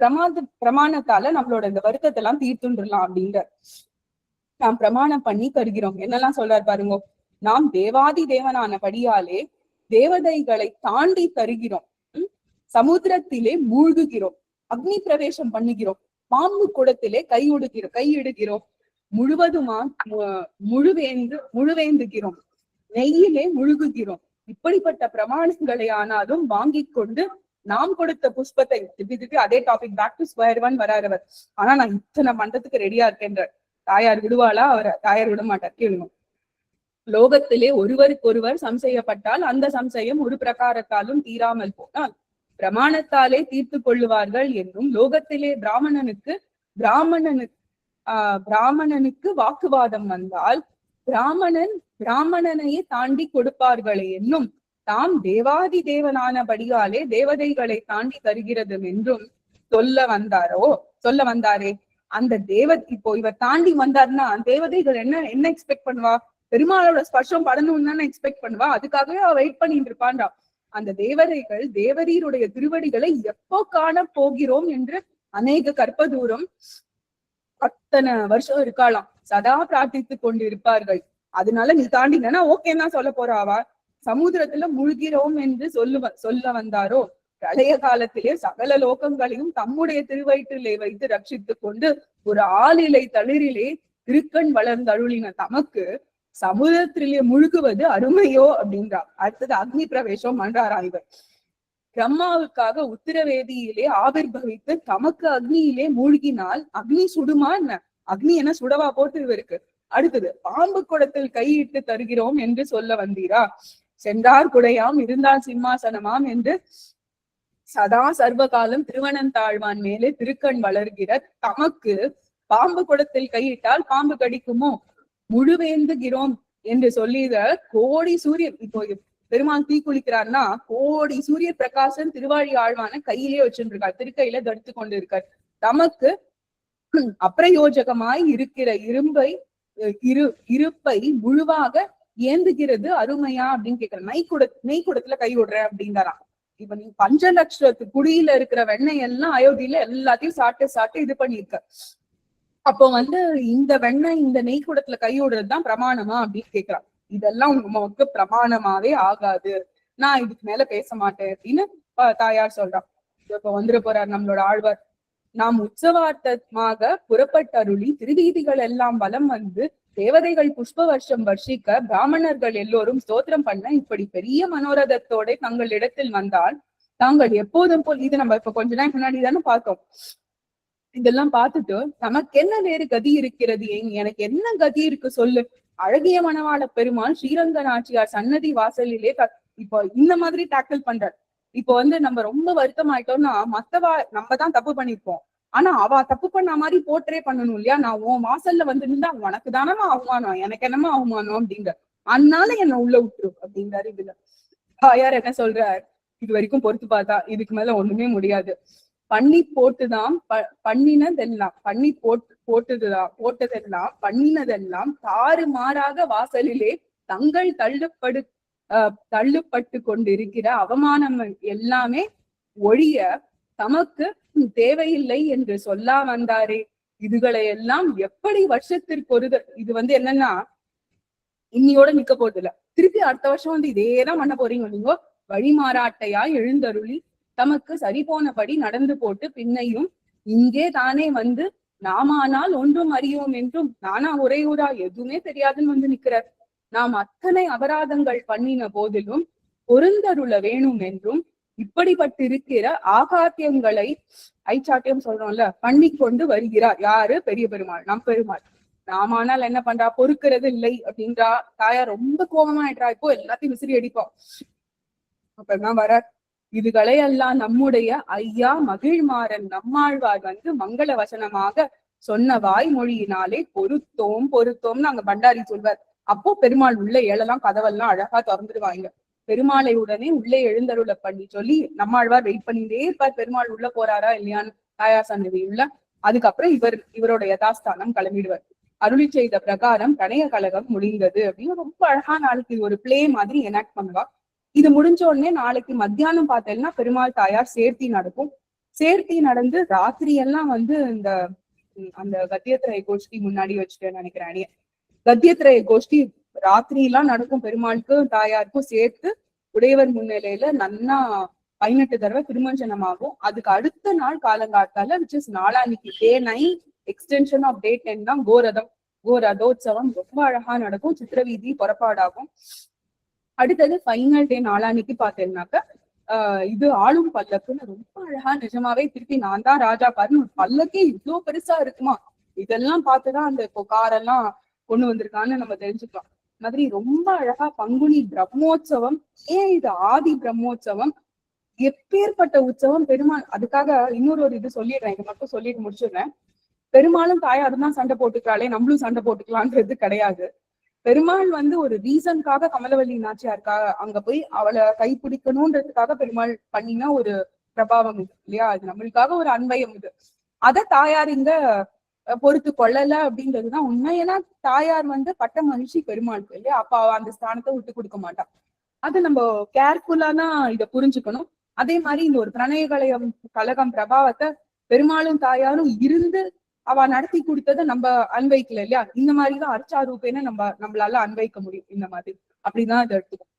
பிரமாணத்தால நம்மளோட இந்த வருத்தத்தை எல்லாம் தீர்த்துடலாம் அப்படின்ற நாம் பிரமாணம் பண்ணி தருகிறோம். என்னெல்லாம் சொல்றாரு பாருங்க. நாம் தேவாதி தேவனான படியாலே தேவதைகளை தாண்டி தருகிறோம், சமுத்திரத்திலே மூழ்குகிறோம், அக்னி பிரவேசம் பண்ணுகிறோம், பாம்பு குடத்திலே கையிடுகிறோம், முழுவதுமா முழுவேந்துகிறோம், நெய்யிலே முழுகுகிறோம். இப்படிப்பட்ட பிரமாணங்களை ஆனாலும் வாங்கி கொண்டு நாம் கொடுத்த புஷ்பத்தை திருப்பி அதே topic, back to square one வராதவர். ஆனா நான் இத்தனை மண்டத்துக்கு ரெடியா இருக்கேன்ற தாயார் விடுவாளா? அவரை தாயார் விட மாட்டார். கேளுங்க. லோகத்திலே ஒருவருக்கொருவர் சம்சயப்பட்டால் அந்த சம்சயம் ஒரு பிரகாரத்தாலும் தீராமல் போனால் பிரமாணத்தாலே தீர்த்து கொள்ளுவார்கள் என்றும், லோகத்திலே பிராமணனுக்கு வாக்குவாதம் வந்தால் பிராமணனையே தாண்டி கொடுப்பார்களே என்னும், தாம் தேவாதி தேவனானபடியாலே தேவதைகளை தாண்டி தருகிறது என்றும் சொல்ல வந்தாரே. அந்த இப்போ இவர் தாண்டி வந்தார்னா தேவதைகள் என்ன எக்ஸ்பெக்ட் பண்ணுவா? பெருமாளோட ஸ்பர்ஷம் படணும்னு தானே எக்ஸ்பெக்ட் பண்ணுவா. அதுக்காகவே அவ வெயிட் பண்ணிட்டு இருப்பான்றா. அந்த தேவதைகள் தேவரீருடைய திருவடிகளை எப்போ காண போகிறோம் என்று அநேக கற்ப தூரம் அத்தனை வருஷம் இருக்காளாம், சதா பிரார்த்தித்து கொண்டு இருப்பார்கள். அதனால நீ தாண்டினா ஓகேன்னா சொல்ல போறாவா? சமுத்திரத்துல முழுகிறோம் என்று சொல்ல வந்தாரோ? பிரளய காலத்திலே சகல லோகங்களையும் தம்முடைய திருவயிற்றிலே வைத்து ரட்சித்துக் கொண்டு ஒரு ஆளிலை தளிரிலே திருக்கண் வளர்ந்தருளின தமக்கு சமுதிரத்திலே முழுகுவது அருமையோ அப்படின்றார். அடுத்தது அக்னி பிரவேசம் பண்றாரா இவர். பிரம்மாவுக்காக உத்திரவேதியிலே ஆவிர்பவித்து தமக்கு அக்னியிலே மூழ்கினால் அக்னி சுடுமா என்ன? அக்னி என்ன சுடவா போட்டு இவருக்கு? அடுத்தது பாம்பு குடத்தில் கையிட்டு தருகிறோம் என்று சொல்ல வந்தீரா? சென்றார் குடையாம் இருந்தால் சிம்மாசனமாம் என்று சதா சர்வகாலம் திருவனந்தாழ்வான் மேலே திருக்கண் வளர்கிற தமக்கு பாம்பு குடத்தில் கையிட்டால் பாம்பு கடிக்குமோ? முழுவேந்துகிறோம் என்று சொல்லித கோடி சூரியன், இப்போ பெருமாள் தீ குளிக்கிறார்னா கோடி சூரிய பிரகாசன் திருவாழி ஆழ்வான கையிலே வச்சுட்டு இருக்கார், திருக்கையில தடுத்து கொண்டு இருக்கார். தமக்கு அப்பிரயோஜகமாய் இருக்கிற இருப்பை முழுவாக ஏந்துகிறது அருமையா அப்படின்னு கேக்குற. நெய்குடத்துல கை விடுற அப்படின்றாராம். இப்ப நீ 5 லட்சத்து குடியில இருக்கிற வெண்ணெய் எல்லாம் அயோத்தியில எல்லாத்தையும் சாப்பிட்டு இது பண்ணிருக்க. அப்போ இந்த வெண்ணெய் இந்த நெய் கூடத்துல கை விடுறதுதான் பிரமாணமா அப்படின்னு கேக்குறான். இதெல்லாம் உங்க பிரமாணமாவே ஆகாது, நான் இதுக்கு மேல பேச மாட்டேன் அப்படின்னு தாயார் சொல்றான். இப்ப வந்துட போறார் நம்மளோட ஆழ்வார். நாம் உற்சவார்த்தமாக புறப்பட்டருளி திருவீதிகள் எல்லாம் வலம் வந்து தேவதைகள் புஷ்ப வருஷம் வர்ஷிக்க பிராமணர்கள் எல்லோரும் ஸ்தோத்திரம் பண்ண இப்படி பெரிய மனோரதத்தோட தங்கள் இடத்தில் வந்தால் தாங்கள் எப்போதும் போல், இது நம்ம இப்ப கொஞ்ச நாள் முன்னாடி தானே பார்த்தோம். இதெல்லாம் பார்த்துட்டு நமக்கு என்ன வேறு கதி இருக்கிறது, எனக்கு என்ன கதி இருக்கு சொல்லு. அழகிய மணவாள பெருமாள் ஸ்ரீரங்க நாச்சியார் சன்னதி வாசலிலே இப்போ இந்த மாதிரி டேக்கிள் பண்றார். இப்போ நம்ம ரொம்ப வருத்தம் ஆயிட்டோம்னா நம்ம தான் தப்பு பண்ணிருப்போம், ஆனா அவ தப்பு பண்ண மாதிரி போர்ட்ரே பண்ணணும் இல்லையா? நான் உன் வாசல்ல நின்றா உனக்கு தானமா அவமானம், எனக்கு என்னமா அவமானம் அப்படின்ற, அதனால என்ன உள்ள விட்டுரு அப்படின்றாரு. இதுல தாயார் என்ன சொல்றார்? இது வரைக்கும் பொறுத்து பார்த்தா இதுக்கு மேல ஒண்ணுமே முடியாது. பண்ணி போட்டுதான் பண்ணினதெல்லாம் போட்டதெல்லாம் பண்ணினதெல்லாம் தாறுமாறாக வாசலிலே தங்கள் தள்ளுப்பட்டு கொண்டிருக்கிற அவமானம் எல்லாமே ஒழிய தமக்கு தேவையில்லை என்று சொல்லா வந்தாரே. இதுகளை எல்லாம் எப்படி வருஷத்திற்கு ஒரு இது என்னன்னா இன்னியோட நிக்க போறது இல்ல, திருப்பி அடுத்த வருஷம் இதேதான் பண்ண போறீங்க. நீங்க வழிமாறாட்டையா எழுந்தருளி தமக்கு சரி போனபடி நடந்து போட்டு பின்னையும் இங்கே தானே நாமானால் ஒன்றும் அறியோம் என்றும் நானா உரையூரா எதுவுமே தெரியாதுன்னு நிக்கிறார். நாம் அத்தனை அபராதங்கள் பண்ணின போதிலும் பொருந்தருள வேணும் என்றும் இப்படிப்பட்டிருக்கிற ஆகாத்தியங்களை ஐச்சாட்டியம் சொல்றோம்ல பண்ணி கொண்டு வருகிறார். யாரு? பெரிய பெருமாள், நம் பெருமாள். நாமானால் என்ன பண்றா? பொறுக்கிறது இல்லை அப்படின்றா. தாயார் ரொம்ப கோபமாயிட்டா, இப்போ எல்லாத்தையும் விசிறி அடிப்போம். அப்பதான் வர இதுகளை எல்லாம் நம்முடைய ஐயா மகிழ்மாறன் நம்மாழ்வார் மங்கள வசனமாக சொன்ன வாய்மொழியினாலே பொருத்தோம் பொருத்தோம்னு அங்க பண்டாரி சொல்வார். அப்போ பெருமாள் உள்ள ஏழெல்லாம் கதவெல்லாம் அழகா திறந்துடுவாங்க. பெருமாளை உடனே உள்ளே எழுந்தருள பண்ணி சொல்லி நம்மாழ்வார் வெயிட் பண்ணிட்டே இருப்பார், பெருமாள் உள்ள போறாரா இல்லையான்னு தாயார் சன்னதி உள்ள. அதுக்கப்புறம் இவரோட யதாஸ்தானம் கிளம்பிடுவார். அருளி செய்த பிரகாரம் கணைய கழகம் முடிந்தது அப்படின்னு ரொம்ப அழகா நாளைக்கு ஒரு பிளே மாதிரி எனாக்ட் பண்ணுவா. இது முடிஞ்ச உடனே நாளைக்கு மத்தியானம் பார்த்தேன்னா பெருமாள் தாயார் சேர்த்தி நடக்கும். சேர்த்தி நடந்து ராத்திரி எல்லாம் இந்த அந்த கத்தியத்திரை கோஷ்டி முன்னாடி வச்சுட்டேன்னு நினைக்கிறேன். கத்தியத்திரை கோஷ்டி ராத்திரி எல்லாம் நடக்கும். பெருமாளுக்கும் தாயாருக்கும் சேர்த்து உடையவர் முன்னிலையில நன்னா 18 தடவை திருமஞ்சனம் ஆகும். அதுக்கு அடுத்த நாள் காலங்காத்தால which is நாளான்னைக்கு day 9 எக்ஸ்டென்ஷன் ஆஃப் day 10 தான் கோரதோத்சவம் ரொம்ப அழகா நடக்கும். சித்திரவீதி புறப்பாடாகும். அடுத்தது ஃபைனல் டே நாளான்னைக்கு பார்த்தேன்னாக்க இது ஆளும் பல்லக்குன்னு ரொம்ப அழகா நிஜமாவே திருப்பி நான் தான் ராஜா பாருன்னு ஒரு பல்லக்கே இவ்வளவு பெருசா இருக்குமா, இதெல்லாம் பார்த்துதான் அந்த இப்போ காரெல்லாம் கொண்டு வந்திருக்கான்னு நம்ம தெரிஞ்சுக்கலாம். மாதிரி ரொம்ப அழகா பங்குனி பிரம்மோற்சவம். ஏன் இது ஆதி பிரம்மோற்சவம்? எப்பேற்பட்ட உற்சவம் பெருமாள். அதுக்காக இன்னொரு இது சொல்லிடுறேன், இது மட்டும் சொல்லிட்டு முடிச்சிடுறேன். பெருமாளும் தாயாரும் தான் சண்டை போட்டுக்கிறாளே, நம்மளும் சண்டை போட்டுக்கலான்றது கிடையாது. பெருமாள் ஒரு ரீசனுக்காக கமலவல்லி நாச்சியாருக்காக அங்க போய் அவளை கைப்பிடிக்கணும்ன்றதுக்காக பெருமாள் பண்ணினா ஒரு பிரபாவம் இது இல்லையா? அது நம்மளுக்காக ஒரு அன்பயம் இது. அத தாயார் இங்க பொறுத்து கொள்ளல அப்படின்றதுதான் உண்மை. ஏன்னா தாயார் பட்ட மகிழ்ச்சி பெருமாளுக்கு இல்லையா? அப்ப அந்த ஸ்தானத்தை விட்டு கொடுக்க மாட்டான். அது நம்ம கேர்ஃபுல்லா தான் இதை புரிஞ்சுக்கணும். அதே மாதிரி இந்த ஒரு பிரணய கழகம் பிரபாவத்தை பெருமாளும் தாயாரும் இருந்து அவ நடத்தி கொடுத்ததை நம்ம அன்வைக்கல இல்லையா? இந்த மாதிரிதான் அர்ச்சாரூபேன நம்மளால அன்வைக்க முடியும். இந்த மாதிரி அப்படிதான் இதை எடுத்துக்கணும்.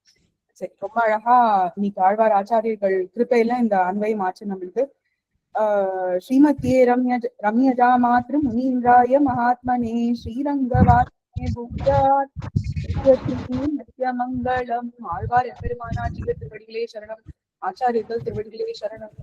சரி, ரொம்ப அழகா இன்னைக்கு ஆழ்வார் ஆச்சாரியர்கள் கிருப்பையில இந்த அன்வயம் ஆச்சு நம்மளுக்கு. ஸ்ரீமத்யே ரம்யஜா மாத்ரு முனீந்திராய மகாத்மனே ஸ்ரீரங்கவாசனே நித்யமங்கலம். ஆழ்வார் எம்பெருமானார் திருவடிகளே சரணம். ஆச்சாரியர்கள் திருவடிகளே சரணம்.